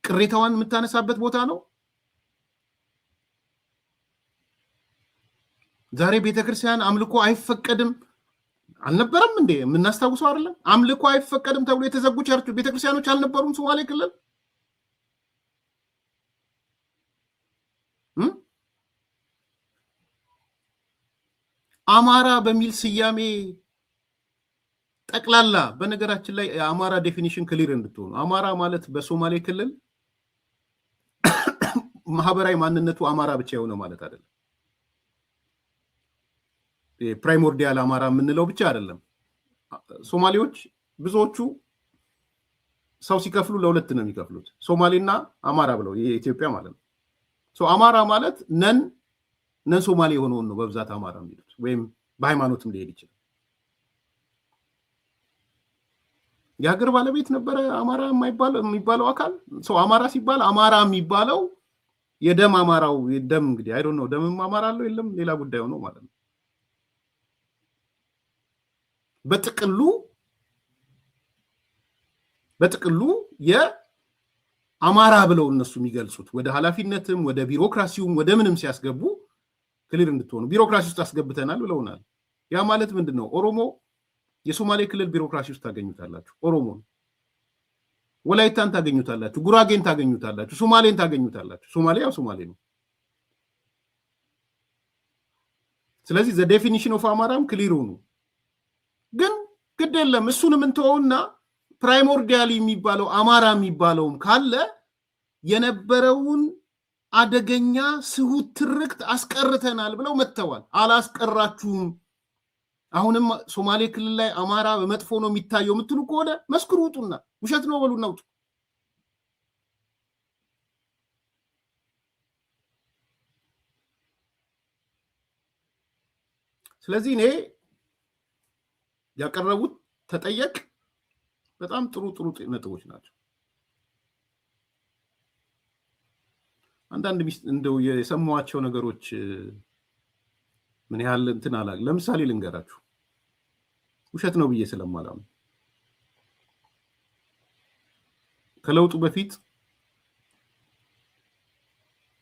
ቅሬታዋን የምታነሳበት ቦታ ነው? ዛሬ ቤተክርስቲያን አምልኮ አይፈቀድም አልነበረም እንዴ? የምናስታውሰው አይደለም? አምልኮ አይፈቀድም ተብሎ የተዘጉ ቤተክርስቲያኖች አልነበሩም ሶማሌ ክልል? አማራ በሚል ስያሜ ጠቅላላ በነገራችን ላይ የአማራ ዴፊኒሽን ክሊር እንድትሆኑ አማራ ማለት በሶማሌ ክልል ማህበራዊ ማንነቱ አማራ ብቻ የሆነ ማለት አይደለም። ፕራይሞርዲያል አማራ የምንለው ብቻ አይደለም። ሶማሌዎች ብዙዎቹ ሰው ሲከፍሉ ለሁለት ነው የሚከፍሉት፣ ሶማሌና አማራ ብለው የኢትዮጵያ ማለት ነው። አማራ ማለት ነን ሶማሌ የሆነውን ነው በብዛት አማራ የሚሉት፣ ወይም በሃይማኖትም ሊሄድ ይችላል። የሀገር ባለቤት ነበረ አማራ የሚባለው አካል። አማራ ሲባል አማራ የሚባለው የደም አማራው ደም እንግዲህ አይ ዶንት ኖ ደምም አማራ አለው የለም ሌላ ጉዳይ ነው ማለት ነው። በጥቅሉ የአማራ ብለው እነሱ የሚገልጹት ወደ ኃላፊነትም ወደ ቢሮክራሲውም ወደ ምንም ሲያስገቡ ክሊር እንድትሆኑ ቢሮክራሲ ውስጥ አስገብተናል ብለውናል። ያ ማለት ምንድነው? ኦሮሞ የሶማሌ ክልል ቢሮክራሲ ውስጥ ታገኙታላችሁ። ኦሮሞን፣ ወላይታን ታገኙታላችሁ፣ ጉራጌን ታገኙታላችሁ፣ ሶማሌን ታገኙታላችሁ። ሶማሌ ያው ሶማሌ ነው። ስለዚህ ዘ ዴፊኒሽን ኦፍ አማራም ክሊር ሆኑ። ግን ግድ የለም እሱንም እንተውና ፕራይሞርዲያሊ የሚባለው አማራ የሚባለውም ካለ የነበረውን አደገኛ ስሁት ትርክት አስቀርተናል ብለው መጥተዋል። አላስቀራችሁም። አሁንም ሶማሌ ክልል ላይ አማራ በመጥፎ ነው የሚታየው የምትሉ ከሆነ መስክሩ፣ ውጡና ውሸት ነው በሉና ውጡ። ስለዚህ እኔ ያቀረቡት ተጠየቅ በጣም ጥሩ ነጥቦች ናቸው። አንዳንድ እንደው የሰማዋቸው ነገሮች ምን ያህል እንትን አላል። ለምሳሌ ልንገራችሁ፣ ውሸት ነው ብዬ ስለማላም ከለውጡ በፊት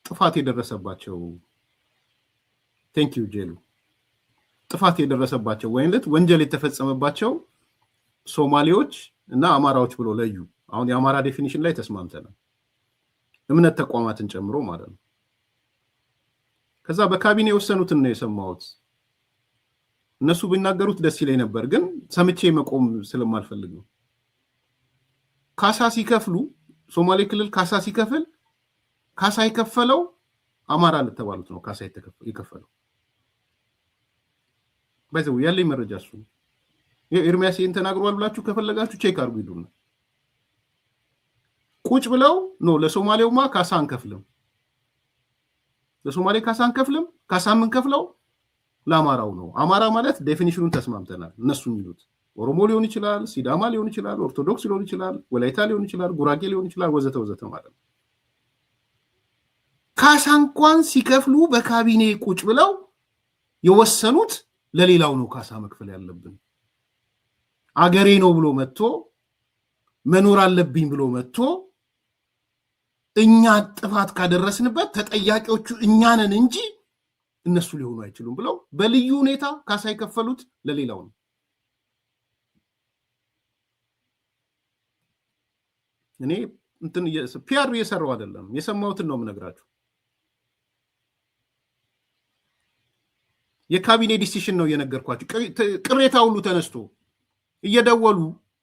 ጥፋት የደረሰባቸው ቴንኪው ጄሉ ጥፋት የደረሰባቸው ወንጀል የተፈጸመባቸው ሶማሌዎች እና አማራዎች ብሎ ለዩ። አሁን የአማራ ዴፊኒሽን ላይ ተስማምተናል፣ እምነት ተቋማትን ጨምሮ ማለት ነው። ከዛ በካቢኔ የወሰኑትን ነው የሰማሁት። እነሱ ቢናገሩት ደስ ይለኝ ነበር፣ ግን ሰምቼ መቆም ስለማልፈልግ ነው። ካሳ ሲከፍሉ ሶማሌ ክልል ካሳ ሲከፍል ካሳ የከፈለው አማራ ለተባሉት ነው ካሳ የከፈለው። ባይዘው ያለኝ መረጃ እሱ ኤርሚያስ ይሄን ተናግሯል ብላችሁ ከፈለጋችሁ ቼክ አድርጉ ይሉና ቁጭ ብለው ነው ለሶማሌውማ ካሳ አንከፍልም፣ ለሶማሌ ካሳ አንከፍልም፣ ካሳ የምንከፍለው ለአማራው ነው። አማራ ማለት ዴፊኒሽኑን ተስማምተናል። እነሱ የሚሉት ኦሮሞ ሊሆን ይችላል፣ ሲዳማ ሊሆን ይችላል፣ ኦርቶዶክስ ሊሆን ይችላል፣ ወላይታ ሊሆን ይችላል፣ ጉራጌ ሊሆን ይችላል፣ ወዘተ ወዘተ ማለት ነው። ካሳ እንኳን ሲከፍሉ በካቢኔ ቁጭ ብለው የወሰኑት ለሌላው ነው ካሳ መክፈል ያለብን። አገሬ ነው ብሎ መጥቶ መኖር አለብኝ ብሎ መጥቶ እኛ ጥፋት ካደረስንበት ተጠያቂዎቹ እኛ ነን እንጂ እነሱ ሊሆኑ አይችሉም ብለው በልዩ ሁኔታ ካሳ የከፈሉት ለሌላው ነው። እኔ እንትን ፒአር እየሰራው አይደለም፣ የሰማሁትን ነው የምነግራችሁ። የካቢኔ ዲሲሽን ነው እየነገርኳችሁ። ቅሬታ ሁሉ ተነስቶ እየደወሉ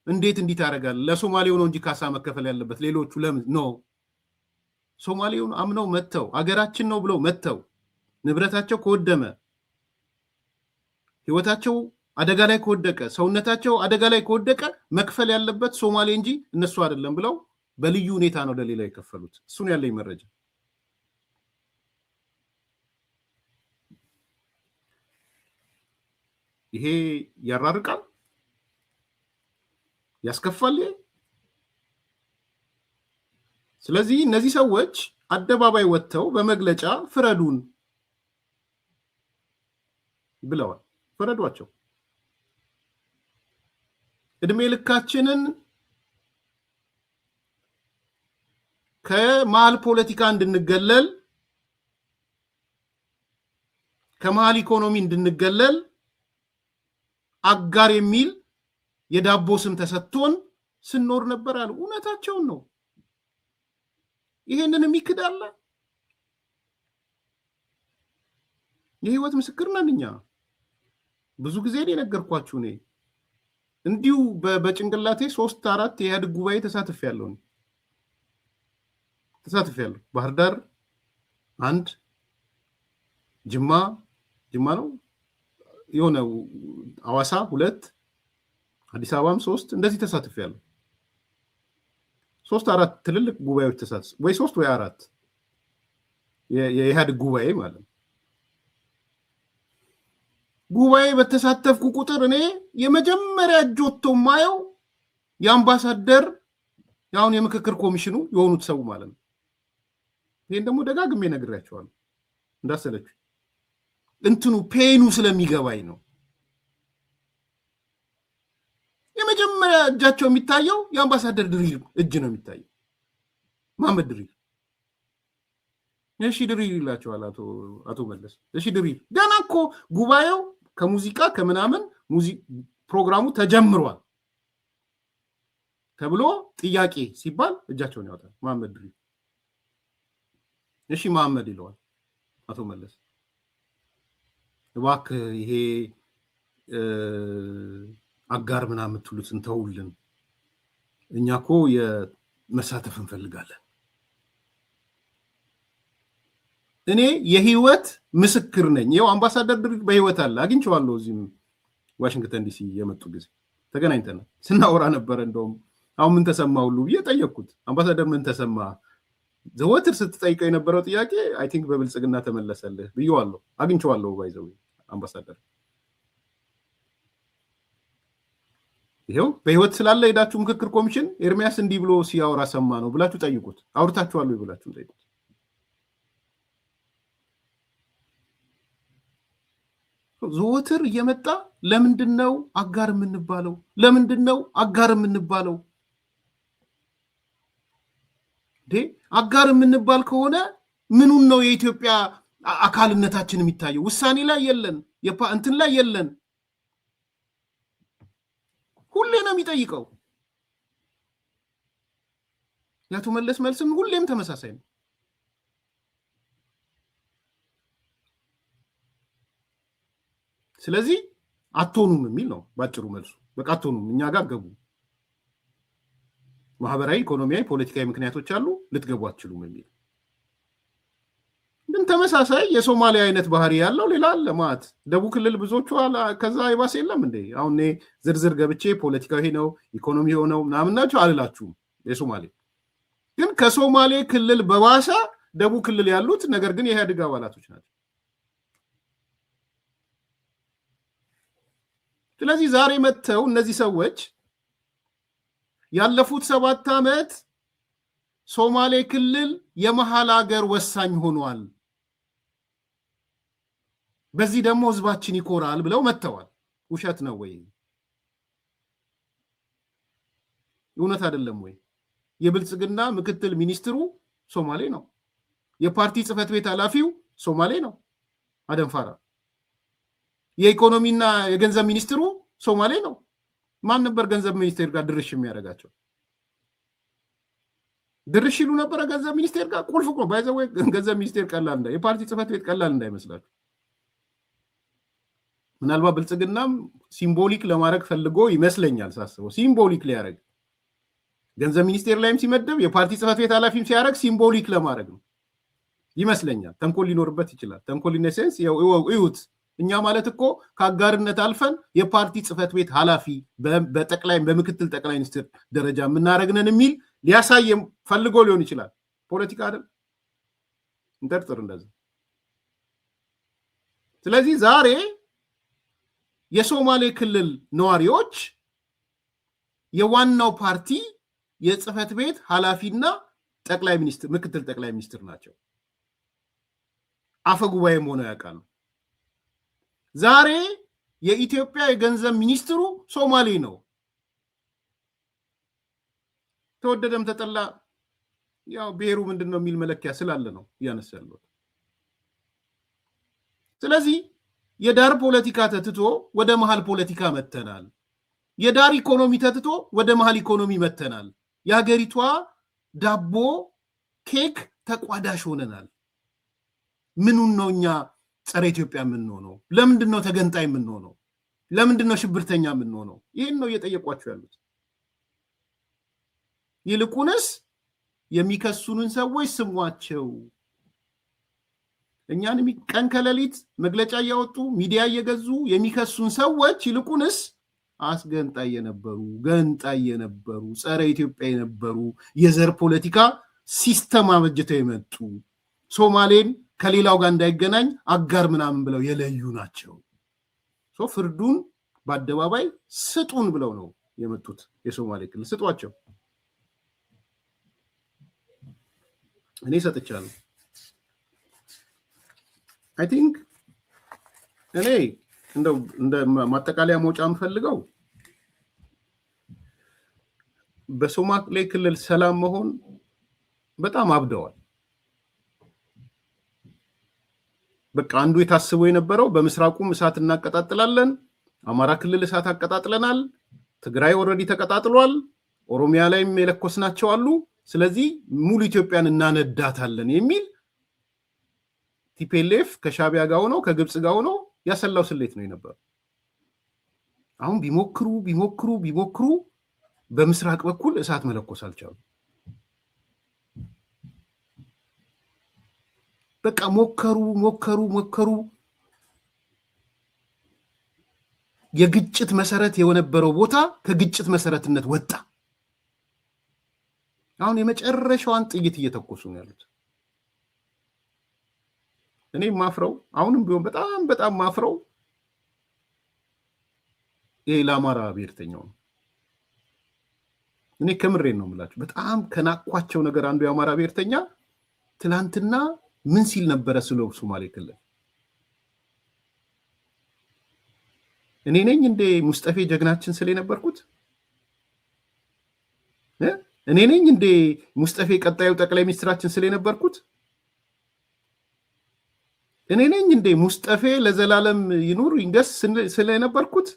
እንዴት እንዲህ ታደርጋለህ? ለሶማሌው ነው እንጂ ካሳ መከፈል ያለበት ሌሎቹ ለምን ነው? ሶማሌውን አምነው መተው አገራችን ነው ብለው መተው ንብረታቸው ከወደመ ህይወታቸው አደጋ ላይ ከወደቀ ሰውነታቸው አደጋ ላይ ከወደቀ መክፈል ያለበት ሶማሌ እንጂ እነሱ አይደለም ብለው በልዩ ሁኔታ ነው ለሌላ የከፈሉት። እሱን ያለኝ መረጃ። ይሄ ያራርቃል፣ ያስከፋል። ስለዚህ እነዚህ ሰዎች አደባባይ ወጥተው በመግለጫ ፍረዱን ብለዋል። ፍረዷቸው። እድሜ ልካችንን ከመሃል ፖለቲካ እንድንገለል ከመሃል ኢኮኖሚ እንድንገለል አጋር የሚል የዳቦ ስም ተሰጥቶን ስንኖር ነበር አሉ። እውነታቸውን ነው። ይሄንን የሚክዳለ የህይወት ምስክር ነን እኛ። ብዙ ጊዜ የነገርኳችሁ እኔ እንዲሁ በጭንቅላቴ 3-4 የኢህአዴግ ጉባኤ ተሳትፌያለሁ። ባህር ዳር 1፣ ጅማ ነው የሆነ አዋሳ 2፣ አዲስ አበባም 3 እንደዚህ ተሳትፌያለሁ። 3-4 ትልልቅ ጉባኤዎች ወይ 3 ወይ 4 የኢህአዴግ ጉባኤ ማለት ነው። ጉባኤ በተሳተፍኩ ቁጥር እኔ የመጀመሪያ እጅ ወጥቶ ማየው የአምባሳደር ያውን የምክክር ኮሚሽኑ የሆኑት ሰው ማለት ነው። ይሄን ደግሞ ደጋግሜ ነግሬያቸዋለሁ እንዳሰለች እንትኑ ፔኑ ስለሚገባኝ ነው። የመጀመሪያ እጃቸው የሚታየው የአምባሳደር ድሪር እጅ ነው የሚታየው። መሐመድ ድሪር እሺ ድሪር ይላቸዋል አቶ መለስ። እሺ ድሪር ገና እኮ ጉባኤው ከሙዚቃ ከምናምን ፕሮግራሙ ተጀምሯል ተብሎ ጥያቄ ሲባል እጃቸውን ያወጣል መሐመድ ድሪር። እሺ መሐመድ ይለዋል አቶ መለስ። እባክህ ይሄ አጋር ምናምን ትሉትን ተውልን፣ እኛ እኮ የመሳተፍ እንፈልጋለን። እኔ የህይወት ምስክር ነኝ። ይኸው አምባሳደር ድሪር በህይወት አለ፣ አግኝቼዋለሁ። እዚህም ዋሽንግተን ዲሲ የመጡ ጊዜ ተገናኝተናል፣ ስናወራ ነበረ። እንደውም አሁን ምን ተሰማ ሁሉ ብዬ ጠየቅኩት። አምባሳደር ምን ተሰማ ዘወትር ስትጠይቀው የነበረው ጥያቄ አይ ቲንክ በብልጽግና ተመለሰልህ ብዬዋለሁ። አግኝቼዋለሁ ባይዘው አምባሳደር ይሄው በህይወት ስላለ ሄዳችሁ ምክክር ኮሚሽን ኤርሚያስ እንዲህ ብሎ ሲያወራ ሰማ ነው ብላችሁ ጠይቁት። አውርታችኋል ወይ ብላችሁ ጠይቁት። ዘወትር እየመጣ ለምንድነው አጋር የምንባለው? ለምንድነው አጋር የምንባለው? አጋር የምንባል ከሆነ ምኑን ነው የኢትዮጵያ አካልነታችን የሚታየው? ውሳኔ ላይ የለን፣ እንትን ላይ የለን። ሁሌ ነው የሚጠይቀው። የአቶ መለስ መልስም ሁሌም ተመሳሳይ ነው። ስለዚህ አትሆኑም የሚል ነው ባጭሩ መልሱ። በቃ አትሆኑም፣ እኛ ጋር ገቡ። ማህበራዊ፣ ኢኮኖሚያዊ፣ ፖለቲካዊ ምክንያቶች አሉ፣ ልትገቡ አትችሉም የሚል ግን ተመሳሳይ የሶማሊያ አይነት ባህሪ ያለው ሌላ አለ ማለት ደቡብ ክልል ብዙዎቹ ከዛ ይባስ የለም እንዴ? አሁን እኔ ዝርዝር ገብቼ ፖለቲካዊ ነው ኢኮኖሚ ሆነው ምናምን ናቸው አልላችሁም። የሶማሌ ግን ከሶማሌ ክልል በባሰ ደቡብ ክልል ያሉት ነገር ግን የኢህአዴግ አባላቶች ናቸው። ስለዚህ ዛሬ መጥተው እነዚህ ሰዎች ያለፉት 7 ዓመት ሶማሌ ክልል የመሃል ሀገር ወሳኝ ሆኗል፣ በዚህ ደግሞ ህዝባችን ይኮራል ብለው መጥተዋል። ውሸት ነው ወይ? እውነት አይደለም ወይ? የብልጽግና ምክትል ሚኒስትሩ ሶማሌ ነው። የፓርቲ ጽህፈት ቤት ኃላፊው ሶማሌ ነው አደንፋራ። የኢኮኖሚና የገንዘብ ሚኒስትሩ ሶማሌ ነው። ማን ነበር ገንዘብ ሚኒስቴር ጋር ድርሽ የሚያደርጋቸው? ድርሽ ይሉ ነበረ ገንዘብ ሚኒስቴር ጋር። ቁልፍ እኮ ባይዘው ገንዘብ ሚኒስቴር ቀላል የፓርቲ ጽህፈት ቤት ቀላል እንዳይመስላችሁ። ምናልባት ብልጽግናም ሲምቦሊክ ለማድረግ ፈልጎ ይመስለኛል ሳስበው። ሲምቦሊክ ሊያደርግ ገንዘብ ሚኒስቴር ላይም ሲመደብ የፓርቲ ጽህፈት ቤት ኃላፊም ሲያደርግ ሲምቦሊክ ለማድረግ ነው ይመስለኛል። ተንኮል ሊኖርበት ይችላል። ተንኮል ኢን ሴንስ ይሁት እኛ ማለት እኮ ከአጋርነት አልፈን የፓርቲ ጽህፈት ቤት ኃላፊ በጠቅላይ በምክትል ጠቅላይ ሚኒስትር ደረጃ የምናደርግነን የሚል ሊያሳየም ፈልጎ ሊሆን ይችላል። ፖለቲካ አይደል እንጠርጥር እንደዚህ። ስለዚህ ዛሬ የሶማሌ ክልል ነዋሪዎች የዋናው ፓርቲ የጽህፈት ቤት ኃላፊና ጠቅላይ ሚኒስትር ምክትል ጠቅላይ ሚኒስትር ናቸው። አፈ ጉባኤም ሆነው ያውቃሉ። ዛሬ የኢትዮጵያ የገንዘብ ሚኒስትሩ ሶማሌ ነው። ተወደደም ተጠላ ያው ብሔሩ ምንድነው የሚል መለኪያ ስላለ ነው ያነሳለው። ስለዚህ የዳር ፖለቲካ ተትቶ ወደ መሃል ፖለቲካ መተናል። የዳር ኢኮኖሚ ተትቶ ወደ መሃል ኢኮኖሚ መተናል። የሀገሪቷ ዳቦ ኬክ ተቋዳሽ ሆነናል። ምኑን ነው እኛ ጸረ ኢትዮጵያ የምንሆነው? ለምንድን ነው ተገንጣይ የምንሆነው? ለምንድን ነው ሽብርተኛ የምንሆነው? ይህን ነው እየጠየቋቸው ያሉት። ይልቁንስ የሚከሱንን ሰዎች ስሟቸው። እኛን ቀን ከሌሊት መግለጫ እያወጡ ሚዲያ እየገዙ የሚከሱን ሰዎች ይልቁንስ አስገንጣይ የነበሩ፣ ገንጣይ የነበሩ፣ ጸረ ኢትዮጵያ የነበሩ፣ የዘር ፖለቲካ ሲስተም አበጅተው የመጡ ሶማሌን ከሌላው ጋር እንዳይገናኝ አጋር ምናምን ብለው የለዩ ናቸው። ፍርዱን በአደባባይ ስጡን ብለው ነው የመጡት። የሶማሌ ክልል ስጧቸው። እኔ ሰጥቻለሁ። አይ ቲንክ እኔ እንደው እንደ ማጠቃለያ መውጫ የምፈልገው በሶማሌ ክልል ሰላም መሆን በጣም አብደዋል። በቃ አንዱ የታስበው የነበረው በምስራቁም እሳት እናቀጣጥላለን፣ አማራ ክልል እሳት አቀጣጥለናል፣ ትግራይ ኦልሬዲ ተቀጣጥሏል፣ ኦሮሚያ ላይም የለኮስናቸው አሉ፣ ስለዚህ ሙሉ ኢትዮጵያን እናነዳታለን የሚል ቲፒኤልኤፍ ከሻቢያ ጋር ሆኖ ከግብጽ ጋር ሆኖ ያሰላው ስሌት ነው የነበረው። አሁን ቢሞክሩ በምስራቅ በኩል እሳት መለኮስ አልቻሉ። በቃ ሞከሩ። የግጭት መሰረት የነበረው ቦታ ከግጭት መሰረትነት ወጣ። አሁን የመጨረሻዋን ጥይት እየተኮሱ ነው ያሉት። እኔ ማፍረው አሁንም ቢሆን በጣም ማፍረው ይሄ ለአማራ ብሔርተኛው ነው። እኔ ከምሬን ነው የምላችሁ። በጣም ከናኳቸው ነገር አንዱ የአማራ ብሔርተኛ ትላንትና ምን ሲል ነበረ ስለ ሶማሌ ክልል? እኔ ነኝ እንደ ሙስጠፌ ጀግናችን ስለ ነበርኩት? እኔ ነኝ እንደ ሙስጠፌ ቀጣዩ ጠቅላይ ሚኒስትራችን ስለ ነበርኩት? እኔ ነኝ እንደ ሙስጠፌ ለዘላለም ይኑር ይንገስ ስለ ነበርኩት?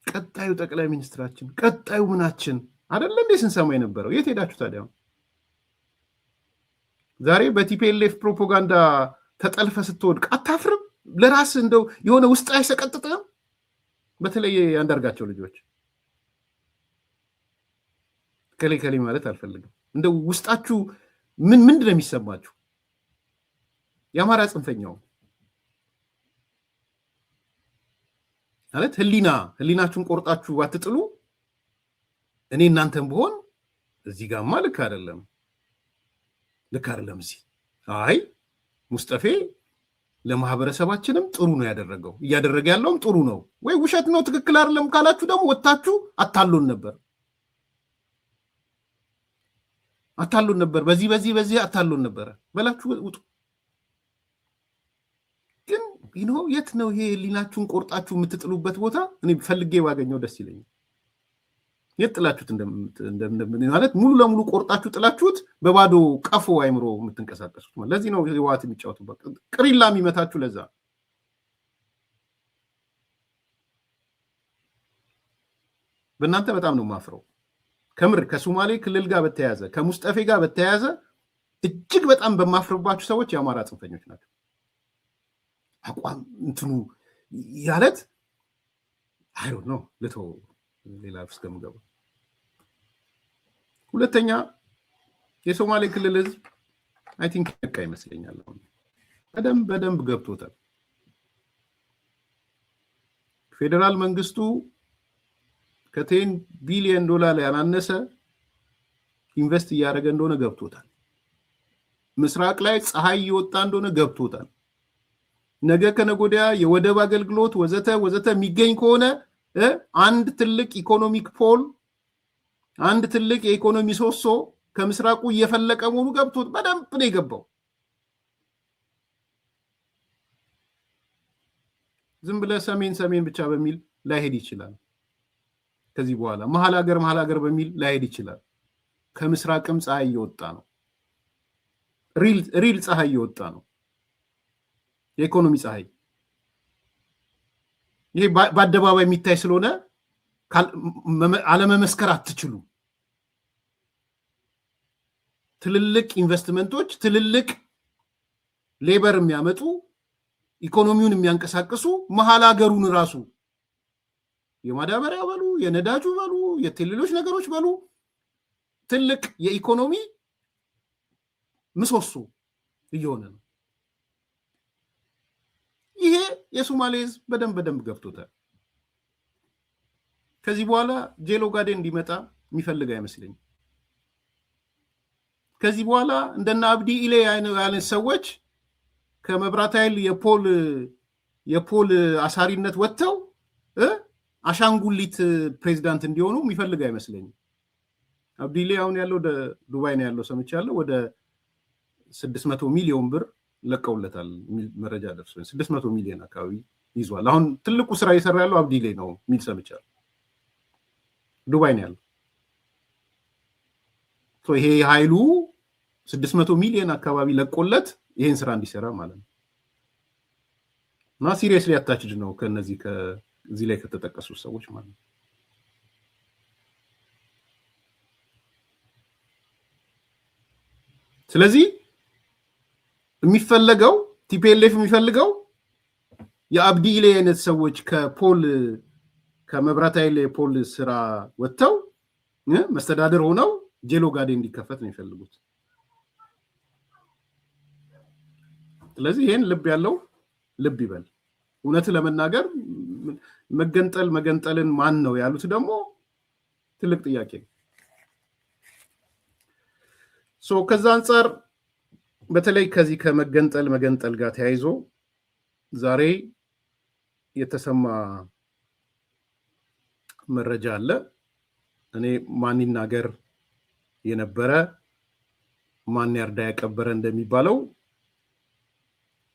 ቀጣዩ ጠቅላይ ሚኒስትራችን ቀጣዩ ምናችን አይደለ እንዴ ስንሰማ የነበረው? የት ሄዳችሁ ታዲያ? ዛሬ በቲፒኤልኤፍ ፕሮፓጋንዳ ተጠልፈ ስትወድቅ አታፍርም? ለራስ እንደው የሆነ ውስጥ አይሰቀጥጥም? በተለይ አንዳርጋቸው ልጆች ከሌ ማለት አልፈልግም። እንደው ውስጣችሁ ምንድን ነው የሚሰማችሁ? የአማራ ጽንፈኛው ማለት ህሊናችሁን ቆርጣችሁ አትጥሉ። እኔ እናንተም ብሆን እዚህ ጋርማ ልክ አይደለም እዚህ አይ ሙስጠፌ ለማህበረሰባችንም ጥሩ ነው ያደረገው፣ እያደረገ ያለውም ጥሩ ነው ወይ ውሸት ነው ትክክል አይደለም ካላችሁ ደግሞ ወጣችሁ አታሉን ነበር በዚህ አታሉን ነበር በላችሁ ውጡ። ግን የት ነው ይሄ ህሊናችሁን ቆርጣችሁ የምትጥሉበት ቦታ? እኔ ፈልጌ ባገኘው ደስ ይለኛል። የት ጥላችሁት ማለት ሙሉ ለሙሉ ቆርጣችሁ ጥላችሁት በባዶ ቀፎ አይምሮ የምትንቀሳቀሱት ማለት። ለዚህ ነው ህወሓት የሚጫወቱበት ቅሪላ የሚመታችሁ። ለዛ በእናንተ በጣም ነው ማፍረው ከምር። ከሶማሌ ክልል ጋር በተያያዘ ከሙስጠፌ ጋር በተያያዘ እጅግ በጣም በማፍረባችሁ ሰዎች የአማራ ጽንፈኞች ናቸው። አቋም እንትኑ ያለት አይሮ ነው ለተው ሌላ እስከምገባ። ሁለተኛ የሶማሌ ክልል ህዝብ አይ ቲንክ ነቃ ይመስለኛል። በደንብ ገብቶታል። ፌደራል መንግስቱ ከ10 ቢሊዮን ዶላር ያላነሰ ኢንቨስት እያደረገ እንደሆነ ገብቶታል። ምስራቅ ላይ ፀሐይ እየወጣ እንደሆነ ገብቶታል። ነገ ከነጎዲያ የወደብ አገልግሎት ወዘተ የሚገኝ ከሆነ አንድ ትልቅ ኢኮኖሚክ ፖል አንድ ትልቅ የኢኮኖሚ ሶሶ ከምስራቁ እየፈለቀ መሆኑ ገብቶት በደንብ ነው የገባው። ዝም ብለ ሰሜን ብቻ በሚል ላይሄድ ይችላል። ከዚህ በኋላ መሀል ሀገር በሚል ላይሄድ ይችላል። ከምስራቅም ፀሐይ እየወጣ ነው። ሪል ፀሐይ እየወጣ ነው። የኢኮኖሚ ፀሐይ ይሄ በአደባባይ የሚታይ ስለሆነ አለመመስከር አትችሉ። ትልልቅ ኢንቨስትመንቶች፣ ትልልቅ ሌበር የሚያመጡ ኢኮኖሚውን የሚያንቀሳቅሱ መሀል ሀገሩን ራሱ የማዳበሪያ በሉ የነዳጁ በሉ የሌሎች ነገሮች በሉ ትልቅ የኢኮኖሚ ምሰሶ እየሆነ ነው። ይሄ የሶማሌ ህዝብ በደንብ ገብቶታል። ከዚህ በኋላ ጄሎ ጋዴን እንዲመጣ የሚፈልግ አይመስለኝም። ከዚህ በኋላ እንደና አብዲ ኢሌ አይነት ሰዎች ከመብራት ኃይል የፖል አሳሪነት ወጥተው አሻንጉሊት ፕሬዚዳንት እንዲሆኑ የሚፈልግ አይመስለኝም። አብዲ ኢሌ አሁን ያለው ወደ ዱባይ ነው ያለው ሰምቻለሁ። ወደ 600 ሚሊዮን ብር ለቀውለታል የሚል መረጃ ደርሶኝ 600 ሚሊዮን አካባቢ ይዟል። አሁን ትልቁ ስራ እየሰራ ያለው አብዲ ኢሌ ነው የሚል ሰምቻለሁ። ዱባይ ነው ያለው። ይሄ ኃይሉ 600 ሚሊዮን አካባቢ ለቆለት ይሄን ስራ እንዲሰራ ማለት ነው። እና ሲሪየስሊ አታችድ ነው ከነዚህ ከዚህ ላይ ከተጠቀሱ ሰዎች ማለት ነው። ስለዚህ የሚፈለገው ቲፒኤልኤፍ የሚፈልገው የአብዲ ኢሌ አይነት ሰዎች ከመብራት ኃይል የፖል ስራ ወጥተው መስተዳደር ሆነው ጄሎ ጋዴን እንዲከፈት ነው የሚፈልጉት። ስለዚህ ይሄን ልብ ያለው ልብ ይበል። እውነት ለመናገር መገንጠልን ማን ነው ያሉት ደግሞ ትልቅ ጥያቄ ነው። ከዛ አንፃር በተለይ ከዚህ ከመገንጠል ጋር ተያይዞ ዛሬ የተሰማ መረጃ አለ። እኔ ማን ይናገር የነበረ ማን ያርዳ ያቀበረ እንደሚባለው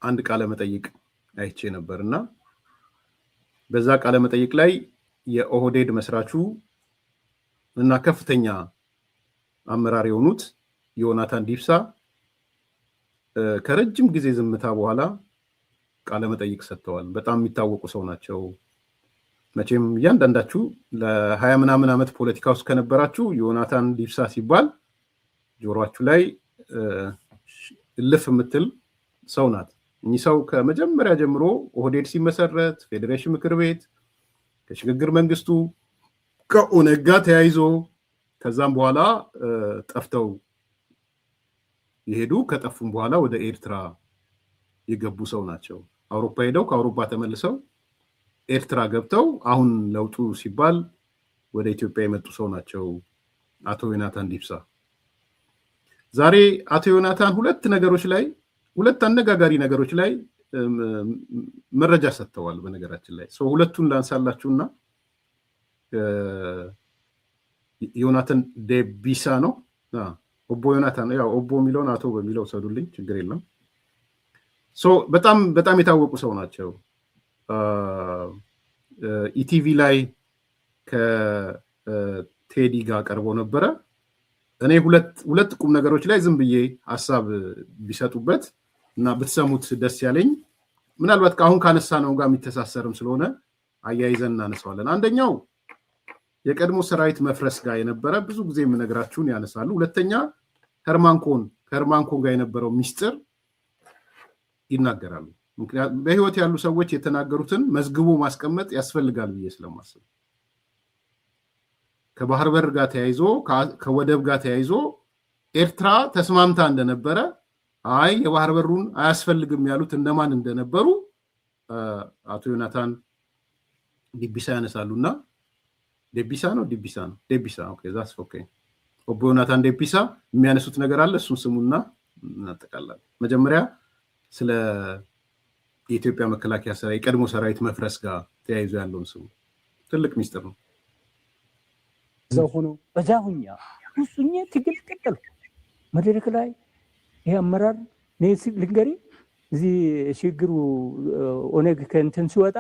አንድ ቃለ መጠይቅ አይቼ ነበርና በዛ ቃለ መጠይቅ ላይ የኦህዴድ መስራቹ እና ከፍተኛ አመራር የሆኑት ዮናታን ዲብሳ ከረጅም ጊዜ ዝምታ በኋላ ቃለ መጠይቅ ሰጥተዋል። በጣም የሚታወቁ ሰው ናቸው። መቼም እያንዳንዳችሁ ለ20 ምናምን ዓመት ፖለቲካ ውስጥ ከነበራችሁ ዮናታን ዲብሳ ሲባል ጆሮአችሁ ላይ እልፍ የምትል ሰው ናት። እኚህ ሰው ከመጀመሪያ ጀምሮ ኦህዴድ ሲመሰረት ፌዴሬሽን ምክር ቤት ከሽግግር መንግስቱ ከኦነግ ጋር ተያይዞ ከዛም በኋላ ጠፍተው የሄዱ ከጠፉም በኋላ ወደ ኤርትራ የገቡ ሰው ናቸው። አውሮፓ ሄደው ከአውሮፓ ተመልሰው ኤርትራ ገብተው አሁን ለውጡ ሲባል ወደ ኢትዮጵያ የመጡ ሰው ናቸው አቶ ዮናታን ዲብሳ። ዛሬ አቶ ዮናታን ሁለት አነጋጋሪ ነገሮች ላይ መረጃ ሰጥተዋል። በነገራችን ላይ ሁለቱን ላንሳላችሁና ዮናታን ዴቢሳ ነው ኦቦ ዮናታን ያው ኦቦ የሚለውን አቶ በሚለው ሰዱልኝ ችግር የለም። በጣም የታወቁ ሰው ናቸው። ኢቲቪ ላይ ከቴዲ ጋር ቀርበው ነበረ። እኔ ሁለት ቁም ነገሮች ላይ ዝም ብዬ ሀሳብ ቢሰጡበት እና ብትሰሙት ደስ ያለኝ ምናልባት ከአሁን ካነሳ ነው ጋር የሚተሳሰርም ስለሆነ አያይዘን እናነሳዋለን። አንደኛው የቀድሞ ሰራዊት መፍረስ ጋር የነበረ ብዙ ጊዜ የምነግራችሁን ያነሳሉ። ሁለተኛ ከህርማንኮን ጋር የነበረው ሚስጥር ይናገራሉ። ምክንያቱም በህይወት ያሉ ሰዎች የተናገሩትን መዝግቦ ማስቀመጥ ያስፈልጋል ብዬ ስለማስብ ከባህር በር ጋር ተያይዞ ከወደብ ጋር ተያይዞ ኤርትራ ተስማምታ እንደነበረ የባህር በሩን አያስፈልግም ያሉት እነማን እንደነበሩ አቶ ዮናታን ዲቢሳ ያነሳሉና ዴቢሳ ነው ኦኬ ዛስ ኦኬ ኦቦ ዮናታን ዴቢሳ የሚያነሱት ነገር አለ። እሱን ስሙና እናጠቃላለን። መጀመሪያ ስለ የኢትዮጵያ መከላከያ ሰራዊት የቀድሞ ሰራዊት መፍረስ ጋር ተያይዞ ያለውን ስሙ። ትልቅ ሚስጥር ነው። በዛሁኛ ሁሱኛ ትግል ቀጠሉ መድረክ ላይ ይሄ አመራር ልንገሪ እዚህ ሽግሩ ኦነግ ከእንትን ሲወጣ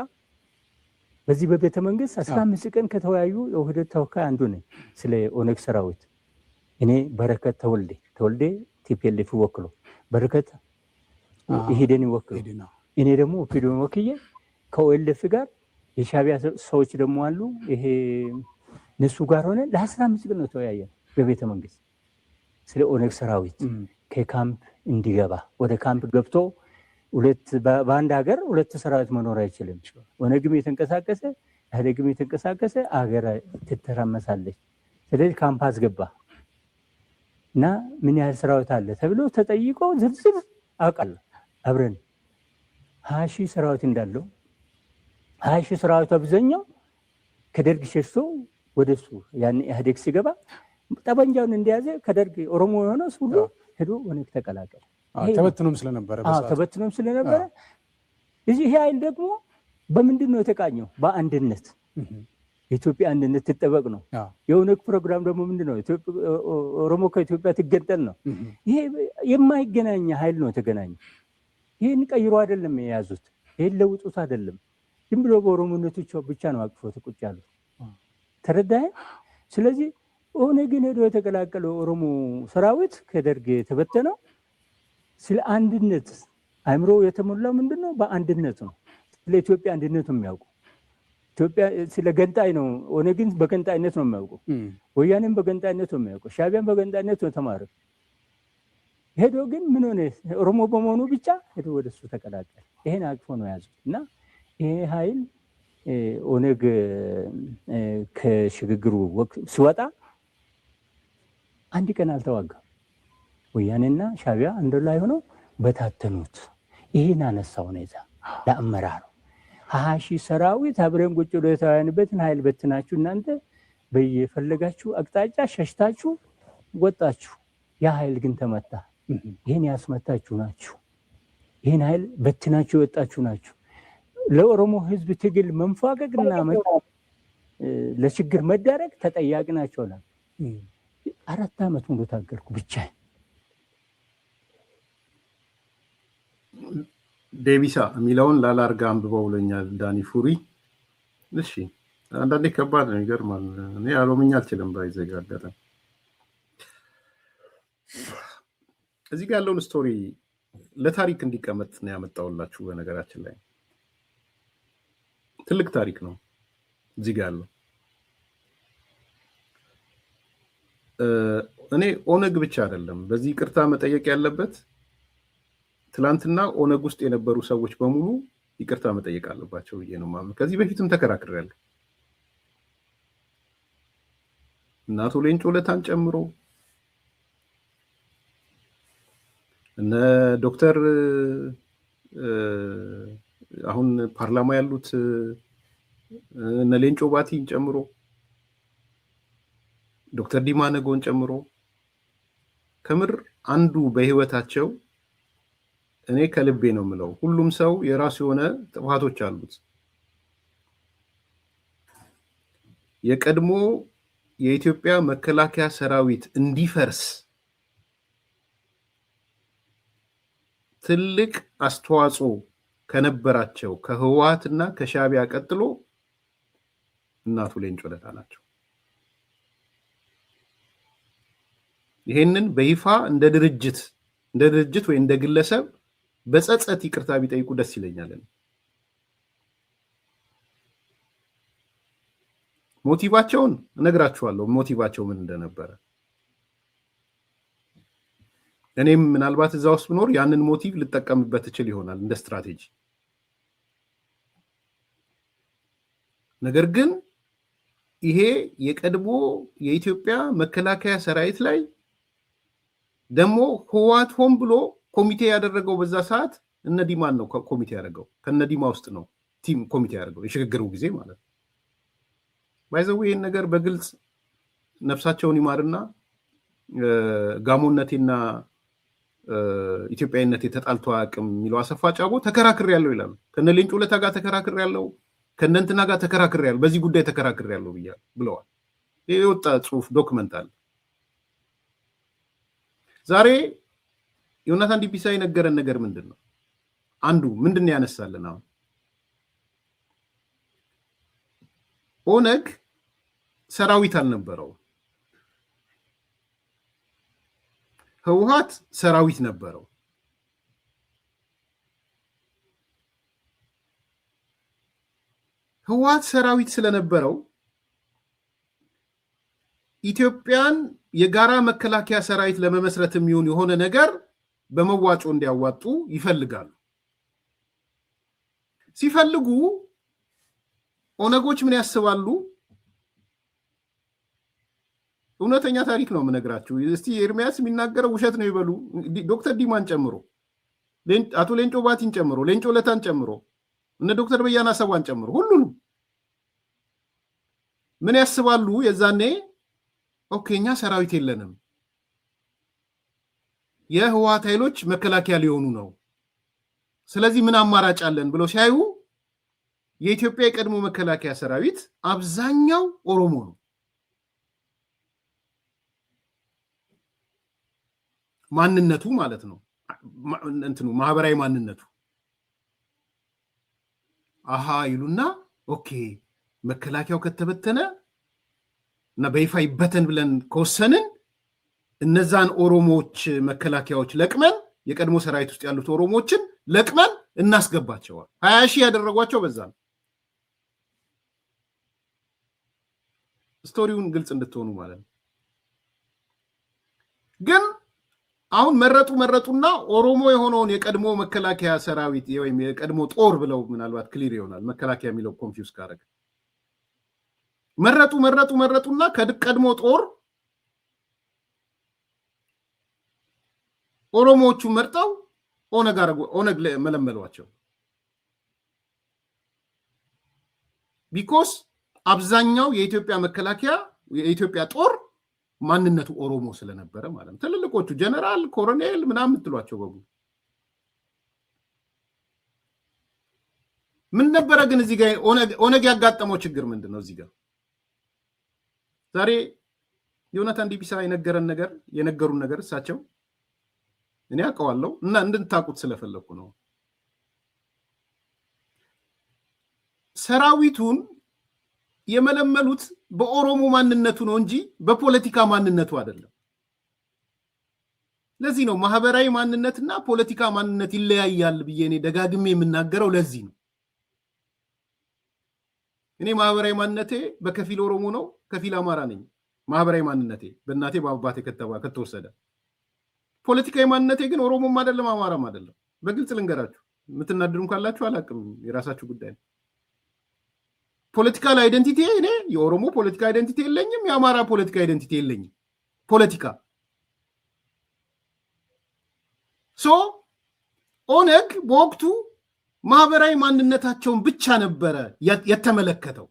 በዚህ በቤተ መንግስት 15 ቀን ከተወያዩ የውህደት ተወካይ አንዱ ነኝ ስለ ኦነግ ሰራዊት። እኔ በረከት ተወልዴ ቲፒኤልኤፍ ወክሎ በረከት ኢህዴን ወክሎ እኔ ደግሞ ኦፒዲዮን ወክዬ ከኦኤልኤፍ ጋር የሻቢያ ሰዎች ደግሞ አሉ ይሄ እነሱ ጋር ሆነ ለ15 ቀን ነው ተወያየን በቤተ መንግስት ስለ ኦነግ ሰራዊት ከካምፕ እንዲገባ ወደ ካምፕ ገብቶ በአንድ ሀገር ሁለት ሰራዊት መኖር አይችልም። ኦነግም የተንቀሳቀሰ ኢህአዴግም የተንቀሳቀሰ ሀገር ትተራመሳለች። ስለዚህ ካምፕ አስገባ እና ምን ያህል ሰራዊት አለ ተብሎ ተጠይቆ ዝርዝር አውቃለሁ። አብረን 20 ሺህ ሰራዊት እንዳለው 20 ሺህ ሰራዊት አብዛኛው ከደርግ ሸሽቶ ወደሱ ያን ኢህአዴግ ሲገባ ጠበንጃውን እንደያዘ ከደርግ ኦሮሞ የሆነው ሁሉ ሄዶ ኦነግ ተቀላቀለ። ተበትኖም ስለነበረ እዚህ ይሄ ኃይል ደግሞ በምንድን ነው የተቃኘው? በአንድነት የኢትዮጵያ አንድነት ትጠበቅ ነው። የኦነግ ፕሮግራም ደግሞ ምንድን ነው? ኦሮሞ ከኢትዮጵያ ትገንጠል ነው። ይሄ የማይገናኝ ኃይል ነው የተገናኘ። ይህን ቀይሮ አይደለም የያዙት፣ ይህን ለውጡት አይደለም። ዝም ብሎ በኦሮሞነቶች ብቻ ነው አቅፎት ቁጭ ያሉት። ተረዳኸኝ? ስለዚህ ኦነግን ሄዶ የተቀላቀለው ኦሮሞ ሰራዊት ከደርግ የተበተነው ስለ አንድነት አእምሮ የተሞላው ምንድነው? በአንድነት ነው። ስለ ኢትዮጵያ አንድነት ነው የሚያውቁ። ኢትዮጵያ ስለ ገንጣይ ነው። ኦነግን በገንጣይነት ነው የሚያውቁ። ወያኔም በገንጣይነት ነው የሚያውቁ። ሻቢያን በገንጣይነት ነው ተማረ። ሄዶ ግን ምን ሆነ? ኦሮሞ በመሆኑ ብቻ ሄዶ ወደሱ ተቀላቀለ። ይሄን አቅፎ ነው ያዙት እና ይሄ ኃይል ኦነግ ከሽግግሩ ወቅት ሲወጣ አንድ ቀን አልተዋጋም። ወያኔና ሻቢያ አንድ ላይ ሆነው በታተኑት። ይሄን አነሳው ነዛ ለአመራሩ 20 ሺህ ሰራዊት አብረን ቁጭ ብሎ የተወያየንበትን ኃይል በትናችሁ እናንተ በየፈለጋችሁ አቅጣጫ ሸሽታችሁ ወጣችሁ። ያ ኃይል ግን ተመታ። ይሄን ያስመታችሁ ናችሁ። ይሄን ኃይል በትናችሁ የወጣችሁ ናችሁ። ለኦሮሞ ህዝብ ትግል መንፋቀቅና ለችግር መዳረግ ተጠያቂ ናቸው። 4 ዓመት ሙሉ ታገልኩ ብቻዬን። ዴቢሳ የሚለውን ላላርጋ አንብበው ብሎኛል ዳኒ ፉሪ። እሺ አንዳንዴ ከባድ ነው፣ ይገርማል። እኔ ኦሮምኛ አልችልም ባይዘጋገረ። እዚህ ጋር ያለውን ስቶሪ ለታሪክ እንዲቀመጥ ነው ያመጣውላችሁ። በነገራችን ላይ ትልቅ ታሪክ ነው እዚህ ጋር ያለው። እኔ ኦነግ ብቻ አይደለም በዚህ ይቅርታ መጠየቅ ያለበት። ትላንትና ኦነግ ውስጥ የነበሩ ሰዎች በሙሉ ይቅርታ መጠየቅ አለባቸው ብዬ ነው የማምነው። ከዚህ በፊትም ተከራክሬያለሁ። እነ አቶ ሌንጮ ለታን ጨምሮ እነ ዶክተር አሁን ፓርላማ ያሉት እነ ሌንጮ ባቲን ጨምሮ ዶክተር ዲማ ነጎን ጨምሮ ከምር አንዱ በህይወታቸው እኔ ከልቤ ነው የምለው፣ ሁሉም ሰው የራሱ የሆነ ጥፋቶች አሉት። የቀድሞ የኢትዮጵያ መከላከያ ሰራዊት እንዲፈርስ ትልቅ አስተዋጽኦ ከነበራቸው ከህወሓትና ከሻቢያ ቀጥሎ እናቱ ሌንጮ ለታ ናቸው። ይሄንን በይፋ እንደ ድርጅት ወይ እንደ ግለሰብ በጸጸት ይቅርታ ቢጠይቁ ደስ ይለኛል። ሞቲቫቸውን እነግራችኋለሁ፣ ሞቲቫቸው ምን እንደነበረ። እኔም ምናልባት እዛ ውስጥ ብኖር ያንን ሞቲቭ ልጠቀምበት እችል ይሆናል እንደ ስትራቴጂ። ነገር ግን ይሄ የቀድሞ የኢትዮጵያ መከላከያ ሰራዊት ላይ ደግሞ ህወሓት ሆን ብሎ ኮሚቴ ያደረገው በዛ ሰዓት እነ ዲማን ነው ኮሚቴ ያደረገው። ከነ ዲማ ውስጥ ነው ቲም ኮሚቴ ያደረገው የሽግግሩ ጊዜ ማለት ነው። ባይዘው ይሄን ነገር በግልጽ ነፍሳቸውን ይማርና ጋሞነቴና ኢትዮጵያዊነት የተጣልቶ አቅም የሚለው አሰፋ ጫቦ ተከራክር ያለው ይላሉ። ከነ ሌንጮ ለታ ጋር ተከራክር ያለው ከነንትና ጋር ተከራክር ያለው በዚህ ጉዳይ ተከራክር ያለው ብለዋል። ይሄ የወጣ ጽሁፍ ዶክመንት አለ። ዛሬ ዮናታን ዲፒሳ የነገረን ነገር ምንድን ነው? አንዱ ምንድን ነው ያነሳልን? አሁን ኦነግ ሰራዊት አልነበረው። ህወሓት ሰራዊት ነበረው። ህወሓት ሰራዊት ስለነበረው ኢትዮጵያን የጋራ መከላከያ ሰራዊት ለመመስረት የሚሆን የሆነ ነገር በመዋጮ እንዲያዋጡ ይፈልጋሉ። ሲፈልጉ ኦነጎች ምን ያስባሉ? እውነተኛ ታሪክ ነው የምነግራችሁ። እስቲ ኤርሚያስ የሚናገረው ውሸት ነው ይበሉ። ዶክተር ዲማን ጨምሮ፣ አቶ ሌንጮ ባቲን ጨምሮ፣ ሌንጮ ለታን ጨምሮ፣ እነ ዶክተር በያና ሰዋን ጨምሮ ሁሉንም ምን ያስባሉ? የዛኔ ኦኬ እኛ ሰራዊት የለንም፣ የህወሓት ኃይሎች መከላከያ ሊሆኑ ነው፣ ስለዚህ ምን አማራጭ አለን ብለው ሲያዩ የኢትዮጵያ የቀድሞ መከላከያ ሰራዊት አብዛኛው ኦሮሞ ነው። ማንነቱ ማለት ነው እንትኑ ማህበራዊ ማንነቱ አሃ ይሉና ኦኬ መከላከያው ከተበተነ እና በይፋ ይበተን ብለን ከወሰንን እነዛን ኦሮሞዎች መከላከያዎች ለቅመን የቀድሞ ሰራዊት ውስጥ ያሉት ኦሮሞዎችን ለቅመን እናስገባቸዋል። 20 ሺህ ያደረጓቸው በዛ ነው። ስቶሪውን ግልጽ እንድትሆኑ ማለት ነው። ግን አሁን መረጡና ኦሮሞ የሆነውን የቀድሞ መከላከያ ሰራዊት ወይም የቀድሞ ጦር ብለው ምናልባት ክሊር ይሆናል። መከላከያ የሚለው ኮንፊውዝ ካረገ መረጡና ከቀድሞ ጦር ኦሮሞዎቹ መርጠው ኦነግ መለመሏቸው። ቢኮስ አብዛኛው የኢትዮጵያ መከላከያ የኢትዮጵያ ጦር ማንነቱ ኦሮሞ ስለነበረ ማለት ነው። ትልልቆቹ ጀነራል፣ ኮሎኔል ምናምን የምትሏቸው በሙሉ ምን ነበረ? ግን እዚህ ጋር ኦነግ ያጋጠመው ችግር ምንድን ነው? እዚህ ጋር ዛሬ ዮናታን ዲቢሳ የነገሩን ነገር እሳቸው እኔ አውቀዋለሁ እና እንድንታቁት ስለፈለኩ ነው። ሰራዊቱን የመለመሉት በኦሮሞ ማንነቱ ነው እንጂ በፖለቲካ ማንነቱ አይደለም። ለዚህ ነው ማህበራዊ ማንነትና ፖለቲካ ማንነት ይለያያል ብዬ እኔ ደጋግሜ የምናገረው። ለዚህ ነው እኔ ማህበራዊ ማንነቴ በከፊል ኦሮሞ ነው፣ ከፊል አማራ ነኝ። ማህበራዊ ማንነቴ በእናቴ በአባቴ ከተወሰደ፣ ፖለቲካዊ ማንነቴ ግን ኦሮሞም አይደለም አማራም አይደለም። በግልጽ ልንገራችሁ፣ የምትናደዱም ካላችሁ አላቅም፣ የራሳችሁ ጉዳይ ነው። ፖለቲካል አይደንቲቲ እኔ የኦሮሞ ፖለቲካ አይደንቲቲ የለኝም፣ የአማራ ፖለቲካ አይደንቲቲ የለኝም። ፖለቲካ ኦነግ በወቅቱ ማህበራዊ ማንነታቸውን ብቻ ነበረ የተመለከተው።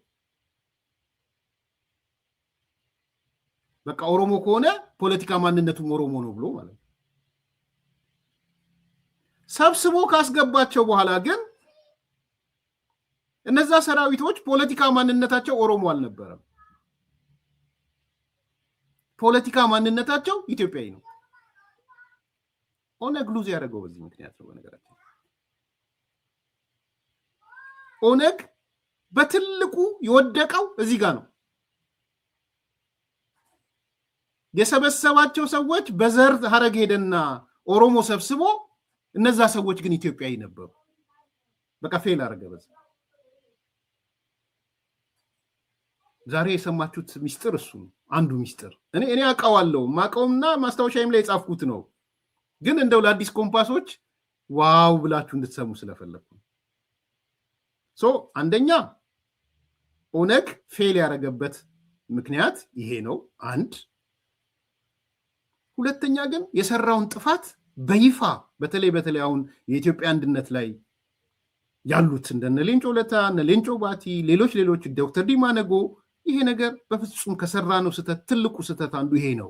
በቃ ኦሮሞ ከሆነ ፖለቲካ ማንነቱም ኦሮሞ ነው ብሎ ማለት ነው። ሰብስቦ ካስገባቸው በኋላ ግን እነዛ ሰራዊቶች ፖለቲካ ማንነታቸው ኦሮሞ አልነበረም። ፖለቲካ ማንነታቸው ኢትዮጵያዊ ነው። ኦነግ ሉዝ ያደረገው በዚህ ምክንያት ነው። በነገራችን ኦነግ በትልቁ የወደቀው እዚህ ጋር ነው። የሰበሰባቸው ሰዎች በዘር ሀረግ ሄደና ኦሮሞ ሰብስቦ፣ እነዛ ሰዎች ግን ኢትዮጵያዊ ነበሩ። በቃ ፌል አደረገ በዚህ። ዛሬ የሰማችሁት ሚስጥር እሱ ነው። አንዱ ሚስጥር እኔ አውቀዋለሁ፣ ማውቀውና ማስታወሻዬም ላይ የጻፍኩት ነው። ግን እንደው ለአዲስ ኮምፓሶች ዋው ብላችሁ እንድትሰሙ ስለፈለኩ አንደኛ ኦነግ ፌል ያደረገበት ምክንያት ይሄ ነው አንድ። ሁለተኛ ግን የሰራውን ጥፋት በይፋ በተለይ አሁን የኢትዮጵያ አንድነት ላይ ያሉት እንደነ ሌንጮ ለታ፣ እነ ሌንጮ ባቲ፣ ሌሎች ዶክተር ዲማ ነጎ ይሄ ነገር በፍጹም ከሰራ ነው ስህተት፣ ትልቁ ስህተት አንዱ ይሄ ነው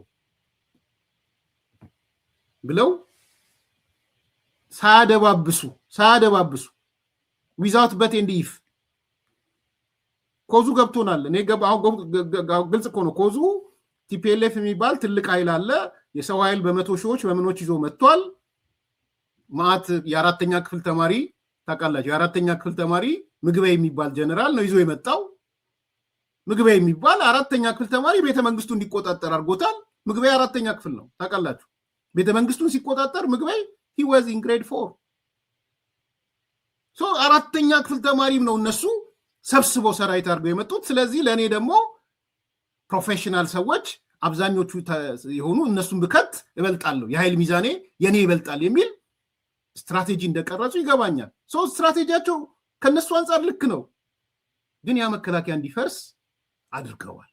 ብለው ሳያደባብሱ ዊዛውት በት ኤንድ ኢፍ ኮዙ ገብቶናል። እኔ ግልጽ እኮ ነው። ኮዙ ቲፒኤልኤፍ የሚባል ትልቅ ኃይል አለ። የሰው ኃይል በመቶ ሺዎች በምኖች ይዞ መጥቷል። ማአት የአራተኛ ክፍል ተማሪ ታውቃላችሁ፣ የአራተኛ ክፍል ተማሪ ምግበይ የሚባል ጀነራል ነው ይዞ የመጣው። ምግበይ የሚባል 4ኛ ክፍል ተማሪ ቤተ መንግስቱ እንዲቆጣጠር አድርጎታል። ምግበይ 4ኛ ክፍል ነው ታውቃላችሁ። ቤተ መንግስቱን ሲቆጣጠር ምግበይ he was in grade 4 ሶ 4ኛ ክፍል ተማሪም ነው እነሱ ሰብስበው ሰራዊት አድርገው የመጡት። ስለዚህ ለኔ ደግሞ ፕሮፌሽናል ሰዎች አብዛኞቹ የሆኑ እነሱን ብከት እበልጣለሁ፣ የኃይል ሚዛኔ የኔ ይበልጣል የሚል ስትራቴጂ እንደቀረጹ ይገባኛል። ሶ ስትራቴጂያቸው ከነሱ አንፃር ልክ ነው፣ ግን ያ መከላከያ እንዲፈርስ አድርገዋል።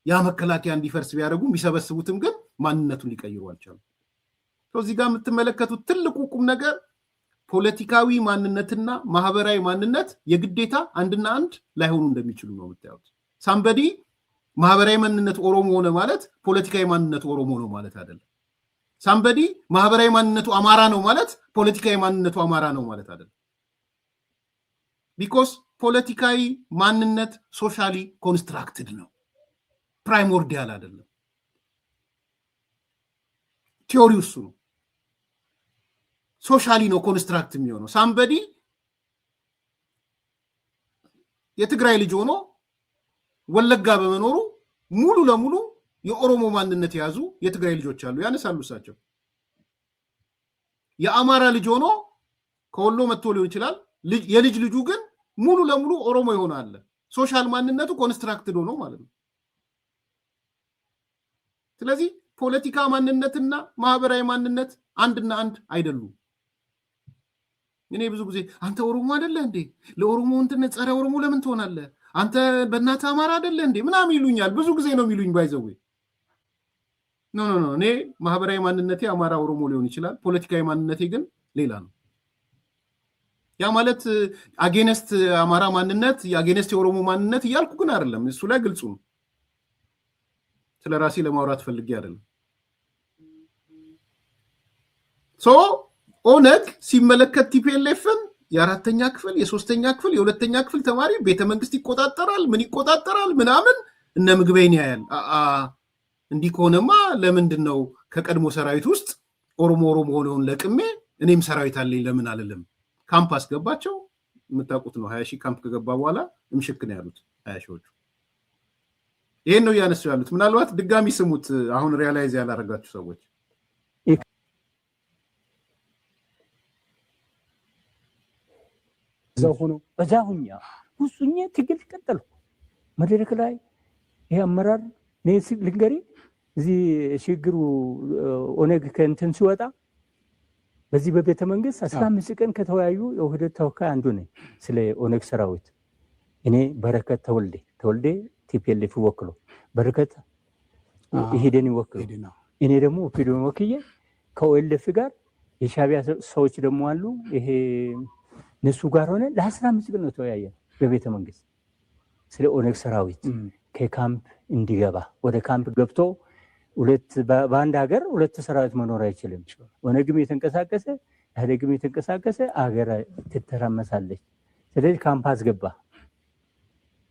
ያ መከላከያ እንዲፈርስ ቢያደርጉ ቢሰበስቡትም ግን ማንነቱን ሊቀይሩ አልቻሉም። እዚህ ጋር የምትመለከቱት ትልቁ ቁም ነገር ፖለቲካዊ ማንነትና ማህበራዊ ማንነት የግዴታ አንድና አንድ ላይሆኑ እንደሚችሉ ነው የምታዩት። ሳምበዲ ማህበራዊ ማንነት ኦሮሞ ሆነ ማለት ፖለቲካዊ ማንነት ኦሮሞ ነው ማለት አይደለም። ሳምበዲ ማህበራዊ ማንነቱ አማራ ነው ማለት ፖለቲካዊ ማንነቱ አማራ ነው ማለት አይደለም። ቢኮዝ ፖለቲካዊ ማንነት ሶሻሊ ኮንስትራክትድ ነው፣ ፕራይሞርዲያል አይደለም። ቲዮሪው እሱ ነው። ሶሻሊ ነው ኮንስትራክት የሚሆነው። ሳምበዲ የትግራይ ልጅ ሆኖ ወለጋ በመኖሩ ሙሉ ለሙሉ የኦሮሞ ማንነት የያዙ የትግራይ ልጆች አሉ፣ ያነሳሉ እሳቸው። የአማራ ልጅ ሆኖ ከወሎ መጥቶ ሊሆን ይችላል፣ የልጅ ልጁ ግን ሙሉ ለሙሉ ኦሮሞ ይሆናል። ሶሻል ማንነቱ ኮንስትራክትድ ሆኖ ማለት ነው። ስለዚህ ፖለቲካ ማንነትና ማህበራዊ ማንነት አንድና አንድ አይደሉም። እኔ ብዙ ጊዜ አንተ ኦሮሞ አይደለ እንዴ? ለኦሮሞ እንትን ጸረ ኦሮሞ ለምን ትሆናለህ? አንተ በእናትህ አማራ አይደለ እንዴ? ምናምን ይሉኛል። ብዙ ጊዜ ነው የሚሉኝ። ባይዘው ኖ እኔ ማህበራዊ ማንነቴ አማራ ኦሮሞ ሊሆን ይችላል፣ ፖለቲካዊ ማንነቴ ግን ሌላ ነው። ያ ማለት አጌነስት አማራ ማንነት የአጌነስት የኦሮሞ ማንነት እያልኩ ግን አይደለም። እሱ ላይ ግልጹ ነው። ስለ ራሴ ለማውራት ፈልጌ አይደለም። ሶ ኦነግ ሲመለከት ቲፒኤልኤፍን የ4ኛ ክፍል የ3ኛ ክፍል የ2ኛ ክፍል ተማሪ ቤተ መንግስት ይቆጣጠራል፣ ምን ይቆጣጠራል ምናምን እነ ምግበይን ያያል። እንዲህ ከሆነማ ለምንድን ነው ከቀድሞ ሰራዊት ውስጥ ኦሮሞ ሆነውን ለቅሜ እኔም ሰራዊት አለኝ ለምን አልልም? ካምፕ አስገባቸው። የምታውቁት ነው 20 ሺህ ካምፕ ከገባ በኋላ እምሽክ ነው ያሉት 20 ሺዎቹ። ይሄን ነው እያነሱ ያሉት። ምናልባት ድጋሚ ስሙት፣ አሁን ሪያላይዝ ያላረጋችሁ ሰዎች። በዛ ሁኛ ሁሱኛ ትግል ቀጠልኩ። መድረክ ላይ ይሄ አመራር ልንገሪ፣ እዚህ ሽግሩ ኦነግ ከእንትን ሲወጣ በዚህ በቤተ መንግስት 15 ቀን ከተወያዩ የውህደት ተወካይ አንዱ ነኝ። ስለ ኦነግ ሰራዊት እኔ በረከት ተወልዴ ቲፒኤልኤፍ ወክሎ፣ በረከት ኢህዴን ወክሎ፣ እኔ ደግሞ ኦፒዲዮን ወክዬ ከኦኤልኤፍ ጋር የሻቢያ ሰዎች ደግሞ አሉ። ይሄ እነሱ ጋር ሆነ ለ15 ቀን ነው ተወያየ በቤተ መንግስት ስለ ኦነግ ሰራዊት ከካምፕ እንዲገባ። ወደ ካምፕ ገብቶ በአንድ ሀገር ሁለት ሰራዊት መኖር አይችልም። ኦነግም የተንቀሳቀሰ ኢህአዴግም የተንቀሳቀሰ ሀገር ትተራመሳለች። ስለዚህ ካምፕ አስገባ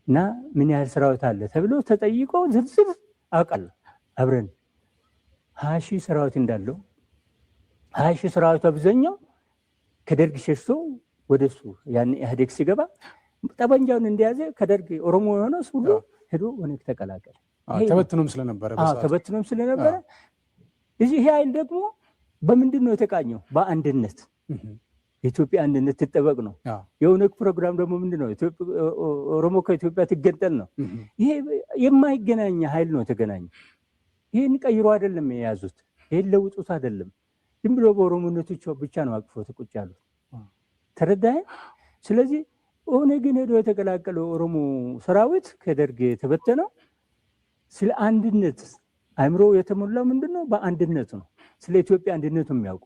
እና ምን ያህል ሰራዊት አለ ተብሎ ተጠይቆ ዝርዝር አውቃለሁ። አብረን 20 ሺህ ሰራዊት እንዳለው 20 ሺህ ሰራዊት አብዛኛው ከደርግ ሸሽቶ ወደሱ ያን ኢህአዴግ ሲገባ ጠበንጃውን እንደያዘ ከደርግ ኦሮሞ የሆነ ሁሉ ሄዶ ኦነግ ተቀላቀለ። ተበትኖም ስለነበረ እዚህ ይሄ ኃይል ደግሞ በምንድን ነው የተቃኘው? በአንድነት የኢትዮጵያ አንድነት ትጠበቅ ነው። የኦነግ ፕሮግራም ደግሞ ምንድን ነው? ኦሮሞ ከኢትዮጵያ ትገንጠል ነው። ይሄ የማይገናኝ ኃይል ነው የተገናኘ። ይሄን ቀይሮ አይደለም የያዙት፣ ይሄን ለውጡት አይደለም። ዝም ብሎ በኦሮሞነቱ ብቻ ነው አቅፎት ቁጭ ያሉት። ተረዳኸኝ? ስለዚህ ኦነግን ሄዶ የተቀላቀለው ኦሮሞ ሰራዊት ከደርግ የተበተነው ስለ አንድነት አእምሮ የተሞላው ምንድነው? በአንድነት ነው። ስለ ኢትዮጵያ አንድነት ነው የሚያውቁ።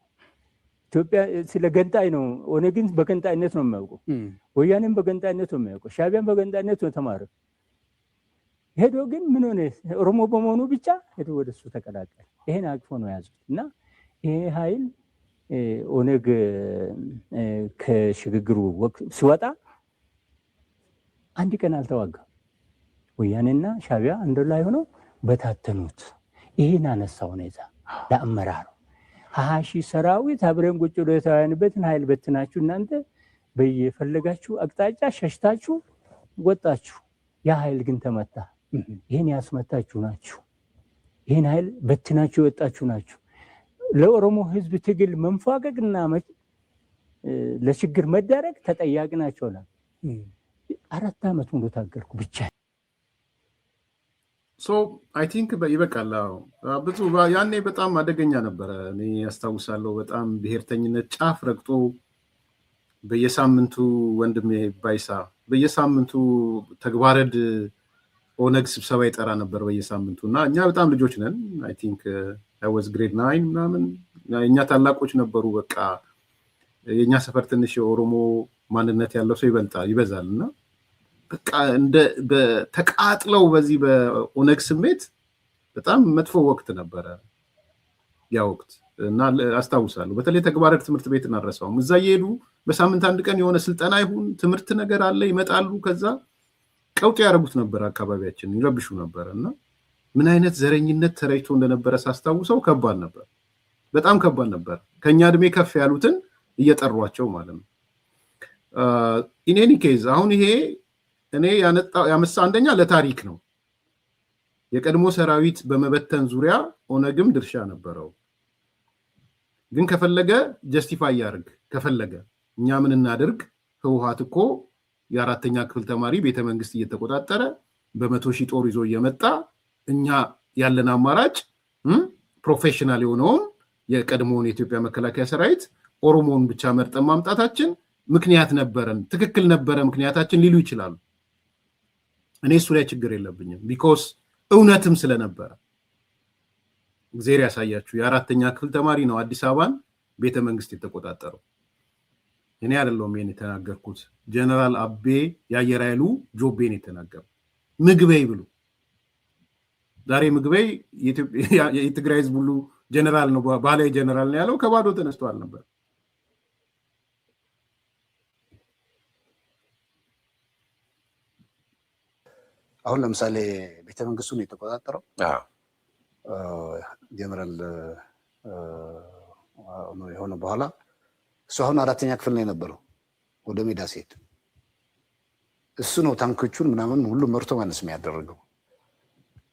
ኢትዮጵያ ስለ ገንጣይ ነው። ኦነግን በገንጣይነት ነው የሚያውቁ። ወያኔም በገንጣይነት ነው የሚያውቁ። ሻቢያን በገንጣይነት ነው ተማረው። ሄዶ ግን ምን ሆነ? ኦሮሞ በመሆኑ ብቻ ሄዶ ወደሱ ተቀላቀለ። ይሄን አቅፎ ነው ያዙት እና ይሄ ኃይል ኦነግ ከሽግግሩ ወቅት ሲወጣ አንድ ቀን አልተዋጋም። ወያኔና ሻቢያ አንድ ላይ ሆነው በታተኑት። ይሄን አነሳው ነው እዛ ለአመራሩ 20 ሺህ ሰራዊት አብረን ቁጭ ብሎ የተወያየንበትን ኃይል በትናችሁ እናንተ በየፈለጋችሁ አቅጣጫ ሸሽታችሁ ወጣችሁ። ያ ኃይል ግን ተመታ። ይሄን ያስመታችሁ ናችሁ፣ ይሄን ኃይል በትናችሁ የወጣችሁ ናችሁ። ለኦሮሞ ህዝብ ትግል መንፋቀቅና ለችግር መዳረግ ተጠያቂ ናቸው። 4 ዓመት ሙሉ ታገልኩ ብቻ። አይ ቲንክ ይበቃል። ብዙ ያኔ በጣም አደገኛ ነበረ። እኔ ያስታውሳለሁ በጣም ብሔርተኝነት ጫፍ ረግጦ በየሳምንቱ ወንድሜ ባይሳ በየሳምንቱ ተግባረድ ኦነግ ስብሰባ ይጠራ ነበር በየሳምንቱ እና እኛ በጣም ልጆች ነን። አይ ቲንክ I was grade 9 ምናምን እኛ ታላቆች ነበሩ። በቃ የኛ ሰፈር ትንሽ የኦሮሞ ማንነት ያለው ሰው ይበዛል እና በቃ ተቃጥለው በዚህ በኦነግ ስሜት በጣም መጥፎ ወቅት ነበረ ያ ወቅት እና አስታውሳለሁ። በተለይ ተግባረድ ትምህርት ቤት እናረሳው። እዛ እየሄዱ በሳምንት አንድ ቀን የሆነ ስልጠና ይሁን ትምህርት ነገር አለ ይመጣሉ። ከዛ ቀውጥ ያደርጉት ነበር፣ አካባቢያችን ይረብሹ ነበር እና ምን አይነት ዘረኝነት ተረይቶ እንደነበረ ሳስታውሰው ከባድ ነበር፣ በጣም ከባድ ነበር። ከኛ እድሜ ከፍ ያሉትን እየጠሯቸው ማለት ነው። ኢን ኤኒ ኬዝ አሁን ይሄ እኔ ያመሳ አንደኛ ለታሪክ ነው። የቀድሞ ሰራዊት በመበተን ዙሪያ ኦነግም ድርሻ ነበረው። ግን ከፈለገ ጀስቲፋይ ያርግ፣ ከፈለገ እኛ ምን እናድርግ? ህወሓት እኮ የ4ኛ ክፍል ተማሪ ቤተመንግስት እየተቆጣጠረ በ100,000 ጦር ይዞ እየመጣ እኛ ያለን አማራጭ ፕሮፌሽናል የሆነውን የቀድሞውን የኢትዮጵያ መከላከያ ሰራዊት ኦሮሞን ብቻ መርጠን ማምጣታችን ምክንያት ነበረን፣ ትክክል ነበረ ምክንያታችን ሊሉ ይችላሉ። እኔ እሱ ላይ ችግር የለብኝም። ቢኮዝ እውነትም ስለነበረ እግዚአብሔር ያሳያችሁ። የ4ኛ ክፍል ተማሪ ነው አዲስ አበባን ቤተመንግስት የተቆጣጠረው። እኔ አይደለሁም ይሄን የተናገርኩት፣ ጀነራል አቤ የአየር ኃይሉ ጆቤን የተናገረው። ምግበይ ብሉ ዛሬ ምግበይ የትግራይ ህዝብ ሁሉ ጀነራል ነው ባህላዊ ጀነራል ነው ያለው ከባዶ ተነስቷል ነበር። አሁን ለምሳሌ ቤተመንግስቱን የተቆጣጠረው ጀነራል የሆነ በኋላ እሱ አሁን 4ኛ ክፍል ነው የነበረው። ወደ ሜዳ ሲሄድ እሱ ነው ታንኮቹን ምናምን ሁሉ መርቶ ማነስ የሚያደርገው።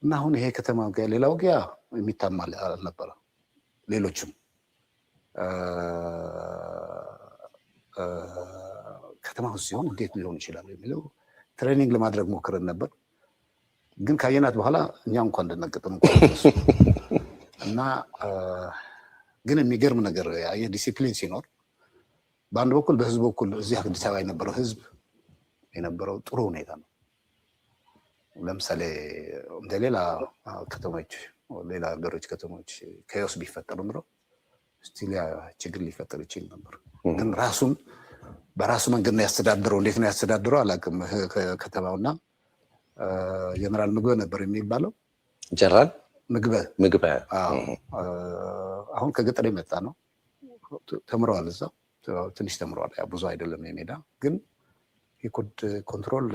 እና አሁን ይሄ ከተማ ሌላ ውጊያ የሚታማ አልነበረ። ሌሎችም ከተማ ውስጥ ሲሆን እንዴት ሊሆን ይችላል የሚለው ትሬኒንግ ለማድረግ ሞክረን ነበር። ግን ካየናት በኋላ እኛ እንኳን እንደነገጥን እና ግን የሚገርም ነገር የዲሲፕሊን ሲኖር በአንድ በኩል በህዝብ በኩል እዚህ አዲስ አበባ የነበረው ህዝብ የነበረው ጥሩ ሁኔታ ነው። ለምሳሌ እንደ ሌላ ከተሞች ሌላ ሀገሮች ከተሞች ከዮስ ቢፈጠሩ ኑሮ ስቲል ችግር ሊፈጠር ይችል ነበር። ግን ራሱን በራሱ መንገድ ነው ያስተዳድረው። እንዴት ነው ያስተዳድረው አላውቅም። ከተማውና ጀነራል ምግበ ነበር የሚባለው። ጀነራል ምግበ አሁን ከገጠር የመጣ ነው። ተምረዋል፣ እዛው ትንሽ ተምረዋል። ብዙ አይደለም የሜዳ ግን የኮድ ኮንትሮል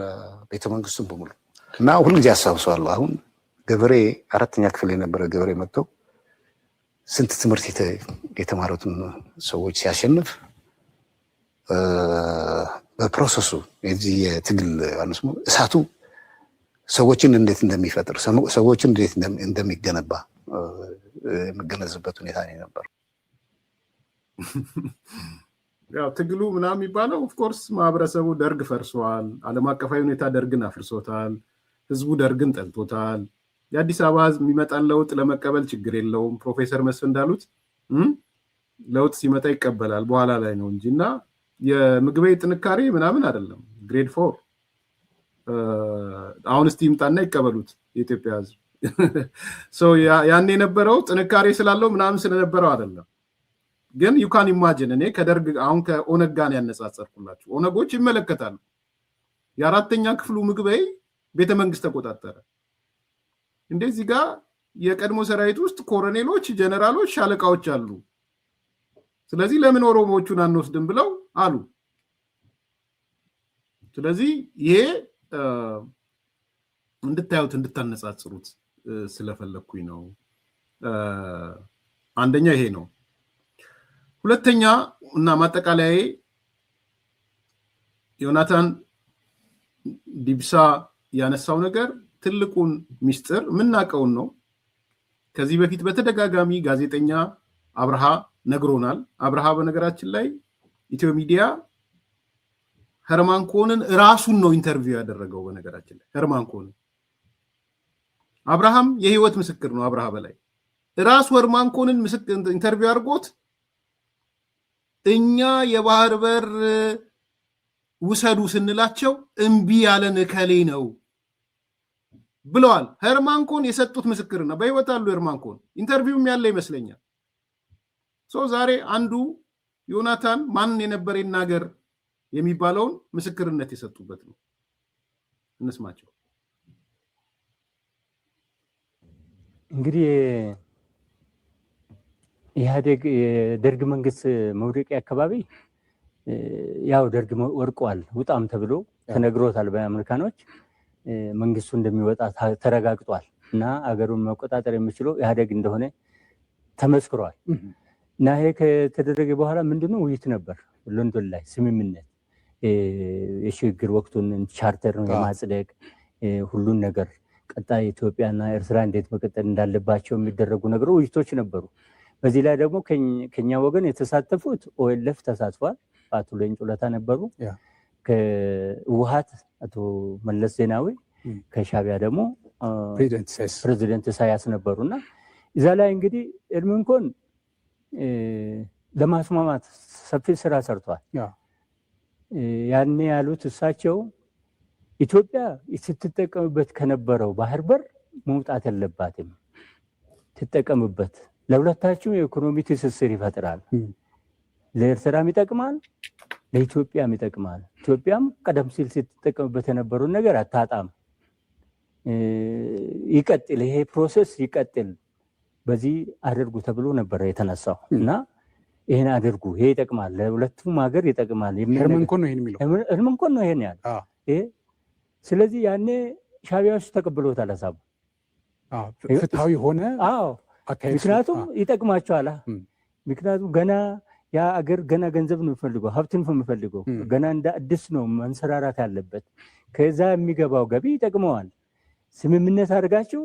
ቤተመንግስቱን በሙሉ እና ሁልጊዜ አሳብሰዋለሁ። አሁን ገበሬ 4ኛ ክፍል የነበረ ገበሬ መጥተው ስንት ትምህርት የተማሩትን ሰዎች ሲያሸንፍ በፕሮሰሱ የዚህ የትግል አንስሞ እሳቱ ሰዎችን እንዴት እንደሚፈጥር ሰዎችን እንዴት እንደሚገነባ የምገነዝበት ሁኔታ ነው ነበር። ያው ትግሉ ምናምን የሚባለው ኦፍኮርስ ማህበረሰቡ ደርግ ፈርሷል። ዓለም አቀፋዊ ሁኔታ ደርግን አፍርሶታል። ህዝቡ ደርግን ጠልቶታል። የአዲስ አበባ ህዝብ የሚመጣን ለውጥ ለመቀበል ችግር የለውም። ፕሮፌሰር መስፍን እንዳሉት ለውጥ ሲመጣ ይቀበላል በኋላ ላይ ነው እንጂ እና የምግበይ ጥንካሬ ምናምን አይደለም። ግሬድ 4 አሁን እስቲ ይምጣና ይቀበሉት የኢትዮጵያ ህዝብ። ያኔ የነበረው ጥንካሬ ስላለው ምናምን ስለነበረው አይደለም። ግን ዩካን ኢማጂን እኔ ከደርግ አሁን ከኦነግ ጋር ያነጻጸርኩላችሁ። ኦነጎች ይመለከታሉ። የ4ኛ ክፍሉ ምግበይ ቤተመንግስት ተቆጣጠረ። እንደዚህ ጋር የቀድሞ ሰራዊት ውስጥ ኮሎኔሎች፣ ጀነራሎች፣ ሻለቃዎች አሉ። ስለዚህ ለምን ኦሮሞዎቹን አንወስድም ብለው አሉ። ስለዚህ ይሄ እንድታዩት እንድታነጻጽሩት ስለፈለኩኝ ነው። አንደኛ ይሄ ነው። ሁለተኛ እና ማጠቃለያ ዮናታን ዲብሳ ያነሳው ነገር ትልቁን ሚስጥር የምናውቀውን ነው። ከዚህ በፊት በተደጋጋሚ ጋዜጠኛ አብርሃ ነግሮናል። አብርሃ በነገራችን ላይ ኢትዮ ሚዲያ ሄርማን ኮንን ራሱን ነው ኢንተርቪው ያደረገው። በነገራችን ላይ ሄርማን ኮንን አብርሃም የህይወት ምስክር ነው። አብርሃ በላይ ራሱ ሄርማን ኮንን ኢንተርቪው አድርጎት እኛ የባህር በር ውሰዱ ስንላቸው እምቢ ያለን እከሌ ነው ብለዋል። ሄርማን ኮን የሰጡት ምስክር ነው። በህይወት አሉ ሄርማን ኮን ኢንተርቪውም ያለ ይመስለኛል። ዛሬ አንዱ ዮናታን ማን የነበረ ይናገር የሚባለውን ምስክርነት የሰጡበት ነው። እንስማቸው። እንግዲህ ኢህአዴግ የደርግ መንግስት መውደቂያ አካባቢ ያው ደርግ ወርቋል ውጣም ተብሎ ተነግሮታል በአሜሪካኖች። መንግስቱ እንደሚወጣ ተረጋግጧል እና አገሩን መቆጣጠር የሚችለው ኢህአዴግ እንደሆነ ተመስክሯል። እና ይሄ ከተደረገ በኋላ ምንድነው ውይይት ነበር ሎንዶን ላይ ስምምነት፣ የሽግግር ወቅቱን ቻርተር የማጽደቅ ሁሉን ነገር ቀጣይ ኢትዮጵያና ኤርትራ እንዴት መቀጠል እንዳለባቸው የሚደረጉ ነገሮች ውይይቶች ነበሩ። በዚህ ላይ ደግሞ ከኛ ወገን የተሳተፉት ኦኤልኤፍ ተሳትፏል። አቶ ሌንጮ ለታ ነበሩ። ከህወሓት አቶ መለስ ዜናዊ፣ ከሻዕቢያ ደግሞ ፕሬዚደንት ኢሳያስ ነበሩና እዛ ላይ እንግዲህ ሄርማን ኮን ለማስማማት ሰፊ ስራ ሰርቷል። ያኔ ያሉት እሳቸው ኢትዮጵያ ስትጠቀምበት ከነበረው ባህር በር መውጣት የለባትም፣ ትጠቀምበት፣ ለሁለታችሁም የኢኮኖሚ ትስስር ይፈጥራል፣ ለኤርትራም ይጠቅማል፣ ለኢትዮጵያም ይጠቅማል። ኢትዮጵያም ቀደም ሲል ስትጠቀምበት የነበረውን ነገር አታጣም፣ ይቀጥል፣ ይሄ ፕሮሰስ ይቀጥል፣ በዚህ አድርጉ ተብሎ ነበረ የተነሳው እና ይሄን አድርጉ፣ ይሄ ይጠቅማል፣ ለሁለቱም ሀገር ይጠቅማል። ሄርማን ኮን ነው ይሄን የሚለው፣ ሄርማን ኮን ነው ይሄን ያለው። ስለዚህ ያኔ ሻዕቢያዎች ተቀብለውታል ሀሳቡ። ፍትሃዊ ሆነ። ምክንያቱም ይጠቅማቸዋል። ምክንያቱም ገና ያ አገር ገና ገንዘብ ነው የሚፈልገው፣ ሀብትን ነው የሚፈልገው፣ ገና እንደ አዲስ ነው መንሰራራት ያለበት። ከዛ የሚገባው ገቢ ይጠቅመዋል። ስምምነት አድርጋችሁ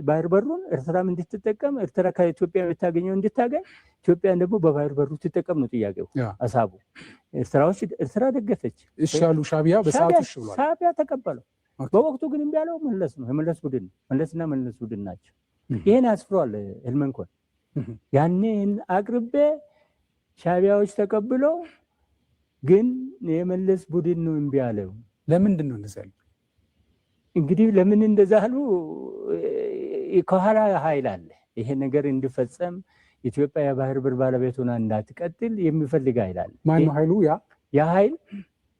ባህር በሩን ኤርትራም እንድትጠቀም፣ ኤርትራ ከኢትዮጵያ የምታገኘው እንድታገኝ፣ ኢትዮጵያን ደግሞ በባህር በሩ ትጠቀም ነው ጥያቄው፣ ሀሳቡ። ኤርትራ ደገፈች። እሺ ያሉ ሻዕቢያ በሰዓቱ እሺ ብሏል። ሻዕቢያ ተቀበለው። በወቅቱ ግን እምቢ ያለው መለስ ነው። የመለስ ቡድን መለስና መለስ ቡድን ናቸው። ይሄን አስፍሯል ሄርማን ኮን። ያኔ አቅርቤ ሻዕቢያዎች ተቀብለው፣ ግን የመለስ ቡድን ነው እምቢ ያለው። ለምንድን ነው እንደዛ ያለው? እንግዲህ ለምን እንደዛ አሉ? ከኋላ ኃይል አለ። ይሄ ነገር እንዲፈጸም ኢትዮጵያ የባህር በር ባለቤት ሆና እንዳትቀጥል የሚፈልግ ኃይል አለ። ማን ነው ኃይሉ? ያ ኃይል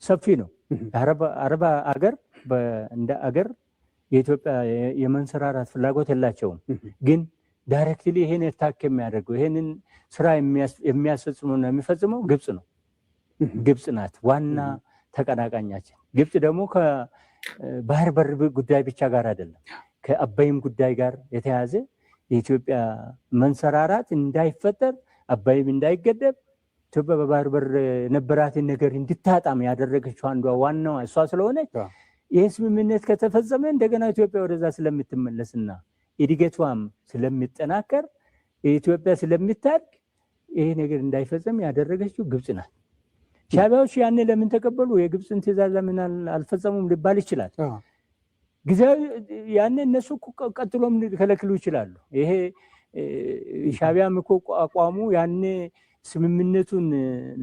ሰፊ ነው። አረብ አገር እንደ አገር የኢትዮጵያ የመንሰራራት ፍላጎት የላቸውም። ግን ዳይሬክትሊ ይሄን ታክ የሚያደርገው ይሄንን ስራ የሚያስፈጽመውና የሚፈጽመው ግብጽ ነው። ግብጽ ናት ዋና ተቀናቃኛችን። ግብጽ ደግሞ ከባህር በር ጉዳይ ብቻ ጋር አይደለም፣ ከአባይም ጉዳይ ጋር የተያዘ የኢትዮጵያ መንሰራራት እንዳይፈጠር፣ አባይም እንዳይገደብ፣ ኢትዮጵያ በባህር በር የነበራትን ነገር እንድታጣም ያደረገችው አንዷ ዋናዋ እሷ ስለሆነች ይህ ስምምነት ከተፈጸመ እንደገና ኢትዮጵያ ወደዛ ስለምትመለስና እድገቷም ስለሚጠናከር ኢትዮጵያ ስለምታድግ ይሄ ነገር እንዳይፈጸም ያደረገችው ግብጽ ናት። ሻዕቢያዎች ያኔ ለምን ተቀበሉ? የግብጽን ትዕዛዝ ለምን አልፈጸሙም ሊባል ይችላል። ጊዜያዊ ያኔ እነሱ ቀጥሎም ሊከለክሉ ይችላሉ። ይሄ ሻዕቢያም እኮ አቋሙ ያኔ ስምምነቱን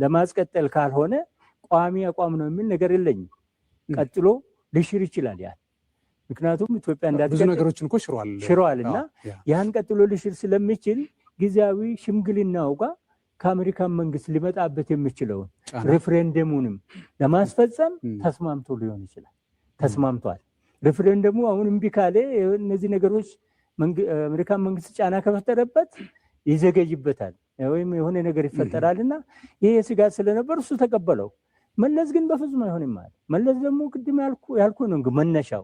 ለማስቀጠል ካልሆነ ቋሚ አቋም ነው የሚል ነገር የለኝም። ቀጥሎ ሊሽር ይችላል ያ ምክንያቱም ኢትዮጵያ ብዙ ነገሮችን እኮ ሽሯል እና ያን ቀጥሎ ሊሽር ስለሚችል ጊዜያዊ ሽምግልናው ጋር ከአሜሪካን መንግስት ሊመጣበት የሚችለውን ሬፍሬንደሙንም ለማስፈጸም ተስማምቶ ሊሆን ይችላል። ተስማምቷል። ሬፍሬንደሙ አሁን እምቢ ካለ እነዚህ ነገሮች አሜሪካን መንግስት ጫና ከፈጠረበት ይዘገይበታል ወይም የሆነ ነገር ይፈጠራልና ይሄ ስጋት ስለነበር እሱ ተቀበለው። መለስ ግን በፍጹም አይሆንም ማለት መለስ ደግሞ ቅድም ያልኩ ነው መነሻው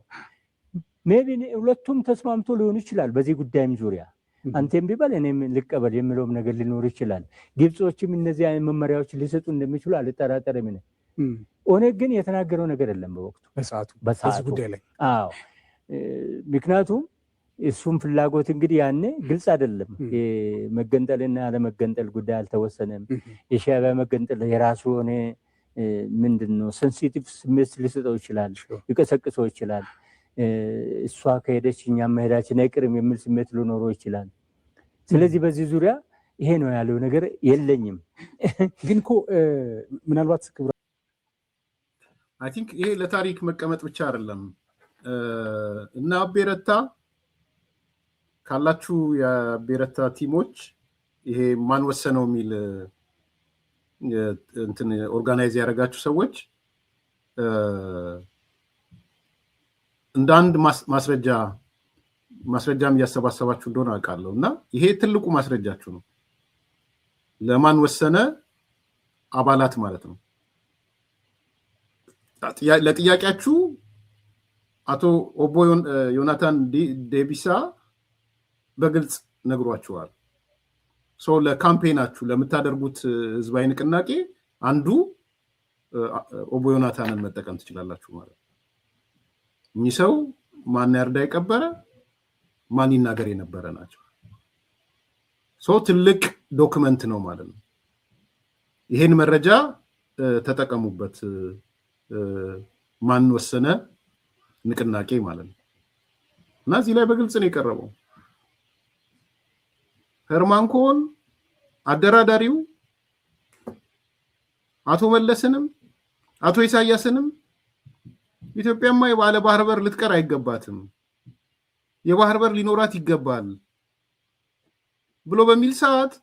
ሜቢ ሁለቱም ተስማምቶ ሊሆን ይችላል። በዚህ ጉዳይም ዙሪያ አንተም ቢባል እኔም ልቀበል የሚለውም ነገር ሊኖር ይችላል። ግብጾችም እነዚህ አይነት መመሪያዎች ሊሰጡ እንደሚችሉ አልጠራጠርም። ኦነግ ግን የተናገረው ነገር የለም በወቅቱ በሰዓቱ ጉዳይ ላይ። አዎ ምክንያቱም እሱም ፍላጎት እንግዲህ ያኔ ግልጽ አይደለም። የመገንጠልና ያለመገንጠል ጉዳይ አልተወሰነም። የሻዕቢያ መገንጠል የራሱ ሆነ ምንድነው ሴንሲቲቭ ስሜት ሊሰጠው ይችላል፣ ሊቀሰቅሰው ይችላል። እሷ ከሄደች እኛም መሄዳችን አይቀርም የሚል ስሜት ሊኖረው ይችላል። ስለዚህ በዚህ ዙሪያ ይሄ ነው ያለው ነገር የለኝም። ግን እኮ ምናልባት አይ ቲንክ ይሄ ለታሪክ መቀመጥ ብቻ አይደለም እና አቤረታ ካላችሁ የአቤረታ ቲሞች ይሄ ማን ወሰነው የሚል እንትን ኦርጋናይዝ ያደረጋችሁ ሰዎች እንደ አንድ ማስረጃም እያሰባሰባችሁ እንደሆነ አውቃለሁ እና ይሄ ትልቁ ማስረጃችሁ ነው። ለማን ወሰነ አባላት ማለት ነው። ለጥያቄያችሁ አቶ ኦቦ ዮናታን ዴቢሳ በግልጽ ነግሯችኋል። ለካምፔናችሁ ለምታደርጉት ህዝባዊ ንቅናቄ አንዱ ኦቦ ዮናታንን መጠቀም ትችላላችሁ ማለት ነው። እኚህ ሰው ማን ያርዳ የቀበረ ማን ይናገር የነበረ ናቸው። ትልቅ ዶክመንት ነው ማለት ነው። ይሄን መረጃ ተጠቀሙበት። ማን ወሰነ ንቅናቄ ማለት ነው እና እዚህ ላይ በግልጽ ነው የቀረበው። ሄርማን ኮን አደራዳሪው አቶ መለስንም አቶ ኢሳያስንም ኢትዮጵያማ የባለ ባህር በር ልትቀር አይገባትም፣ የባህር በር ሊኖራት ይገባል ብሎ በሚል ሰዓት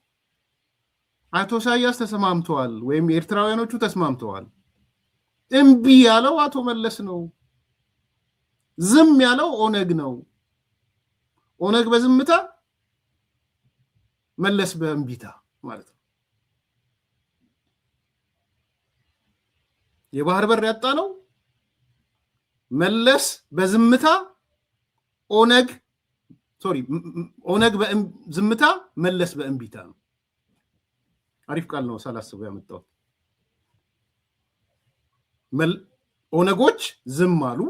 አቶ ኢሳያስ ተስማምተዋል ወይም ኤርትራውያኖቹ ተስማምተዋል። እምቢ ያለው አቶ መለስ ነው። ዝም ያለው ኦነግ ነው። ኦነግ በዝምታ መለስ በእምቢታ ማለት ነው። የባህር በር ያጣ ነው መለስ በዝምታ ኦነግ በዝምታ መለስ በእምቢታ ነው። አሪፍ ቃል ነው ሳላስበው ያመጣሁት። ኦነጎች ዝም አሉ።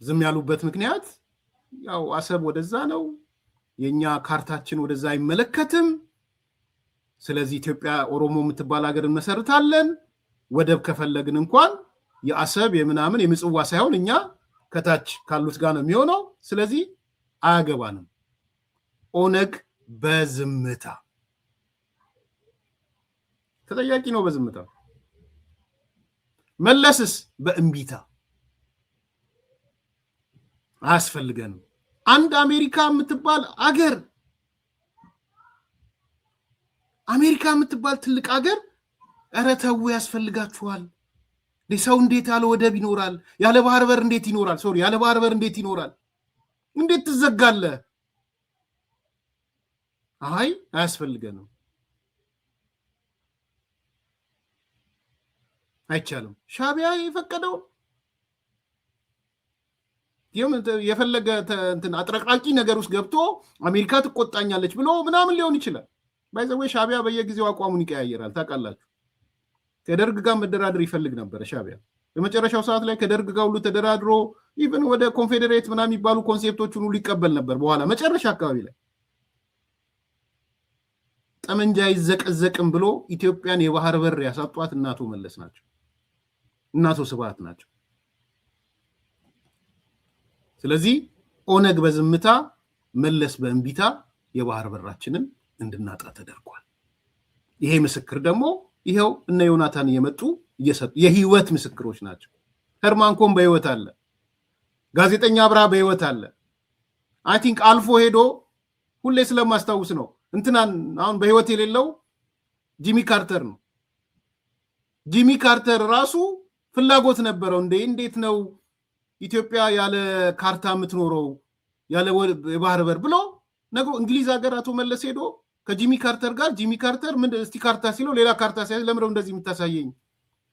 ዝም ያሉበት ምክንያት ያው አሰብ ወደዛ ነው፣ የኛ ካርታችን ወደዛ አይመለከትም። ስለዚህ ኢትዮጵያ ኦሮሞ የምትባል ሀገር እንመሰርታለን፣ ወደብ ከፈለግን እንኳን የአሰብ የምናምን የምጽዋ ሳይሆን እኛ ከታች ካሉት ጋር ነው የሚሆነው፣ ስለዚህ አያገባንም። ኦነግ በዝምታ ተጠያቂ ነው፣ በዝምታ። መለስስ በእምቢታ አያስፈልገንም። አንድ አሜሪካ የምትባል ትልቅ አገር ኧረ ተው ያስፈልጋችኋል። ሰው እንዴት ያለ ወደብ ይኖራል? ያለ ባህር በር እንዴት ይኖራል? ያለ ባህር በር እንዴት ይኖራል? እንዴት ትዘጋለህ? አይ አያስፈልገንም፣ አይቻልም። ሻዕቢያ የፈቀደው የፈለገ እንትን አጥረቃቂ ነገር ውስጥ ገብቶ አሜሪካ ትቆጣኛለች ብሎ ምናምን ሊሆን ይችላል። ባይዘዌ ሻዕቢያ በየጊዜው አቋሙን ይቀያየራል ታውቃላችሁ። ከደርግ ጋር መደራደር ይፈልግ ነበር ሻዕቢያ። በመጨረሻው ሰዓት ላይ ከደርግ ጋር ሁሉ ተደራድሮ ኢቭን ወደ ኮንፌዴሬት ምናምን የሚባሉ ኮንሴፕቶችን ሁሉ ይቀበል ነበር። በኋላ መጨረሻ አካባቢ ላይ ጠመንጃ ይዘቀዘቅም ብሎ ኢትዮጵያን የባህር በር ያሳጧት እናቶ መለስ ናቸው፣ እናቶ ስብሃት ናቸው። ስለዚህ ኦነግ በዝምታ መለስ በእምቢታ የባህር በራችንን እንድናጣ ተደርጓል። ይሄ ምስክር ደግሞ ይሄው እነ ዮናታን እየመጡ እየሰጡ የህይወት ምስክሮች ናቸው። ሄርማን ኮን በህይወት አለ፣ ጋዜጠኛ አብርሃ በህይወት አለ። አይ ቲንክ አልፎ ሄዶ ሁሌ ስለማስታውስ ነው እንትናን አሁን በህይወት የሌለው ጂሚ ካርተር ነው። ጂሚ ካርተር ራሱ ፍላጎት ነበረው። እንዴት ነው ኢትዮጵያ ያለ ካርታ የምትኖረው ያለ የባህር በር ብሎ ነገሩ እንግሊዝ ሀገር አቶ መለስ ሄዶ ከጂሚ ካርተር ጋር ጂሚ ካርተር ምን እስቲ ካርታ ሲለው ሌላ ካርታ ሲያዝ ለምረው እንደዚህ የምታሳየኝ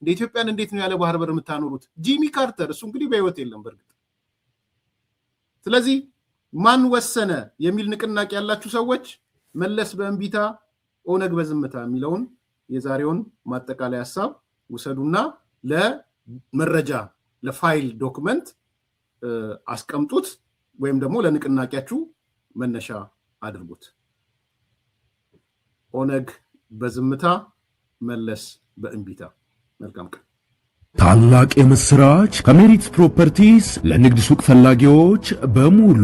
እንደ ኢትዮጵያን እንዴት ነው ያለ ባህር በር የምታኖሩት? ጂሚ ካርተር እሱ እንግዲህ በህይወት የለም በርግጥ። ስለዚህ ማን ወሰነ የሚል ንቅናቄ ያላችሁ ሰዎች መለስ በእምቢታ ኦነግ በዝምታ የሚለውን የዛሬውን ማጠቃለያ ሐሳብ ውሰዱና ለመረጃ ለፋይል ዶክመንት አስቀምጡት ወይም ደግሞ ለንቅናቄያችሁ መነሻ አድርጉት። ኦነግ በዝምታ መለስ በእንቢታ። መልካም ቀን። ታላቅ የምስራች ከሜሪት ፕሮፐርቲስ ለንግድ ሱቅ ፈላጊዎች በሙሉ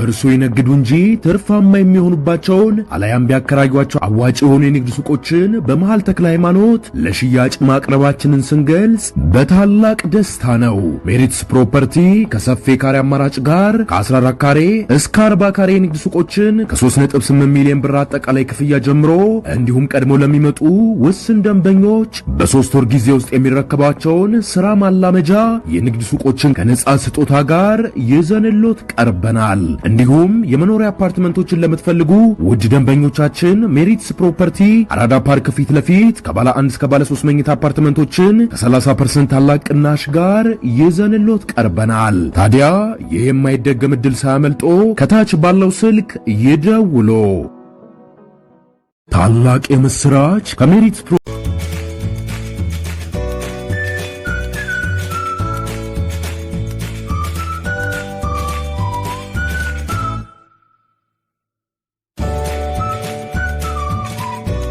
እርሶ ይነግዱ እንጂ ትርፋማ የሚሆኑባቸውን አለያም ቢያከራዩአቸው አዋጭ የሆኑ የንግድ ሱቆችን በመሃል ተክለ ሃይማኖት ለሽያጭ ማቅረባችንን ስንገልጽ በታላቅ ደስታ ነው። ሜሪትስ ፕሮፐርቲ ከሰፊ ካሬ አማራጭ ጋር ከ14 ካሬ እስከ 40 ካሬ የንግድ ሱቆችን ከ3.8 ሚሊዮን ብር አጠቃላይ ክፍያ ጀምሮ እንዲሁም ቀድሞ ለሚመጡ ውስን ደንበኞች በ3 ወር ጊዜ ውስጥ የሚረከባቸውን ስራ ማላመጃ የንግድ ሱቆችን ከነጻ ስጦታ ጋር ይዘንሎት ቀርበናል። እንዲሁም የመኖሪያ አፓርትመንቶችን ለምትፈልጉ ውድ ደንበኞቻችን ሜሪትስ ፕሮፐርቲ አራዳ ፓርክ ፊት ለፊት ከባለ 1 እስከ ባለ 3 መኝታ አፓርትመንቶችን ከ30% ታላቅ ቅናሽ ጋር ይዘንሎት ቀርበናል። ታዲያ ይህ የማይደገም ዕድል ሳያመልጦ ከታች ባለው ስልክ ይደውሎ። ታላቅ የምስራች ከሜሪትስ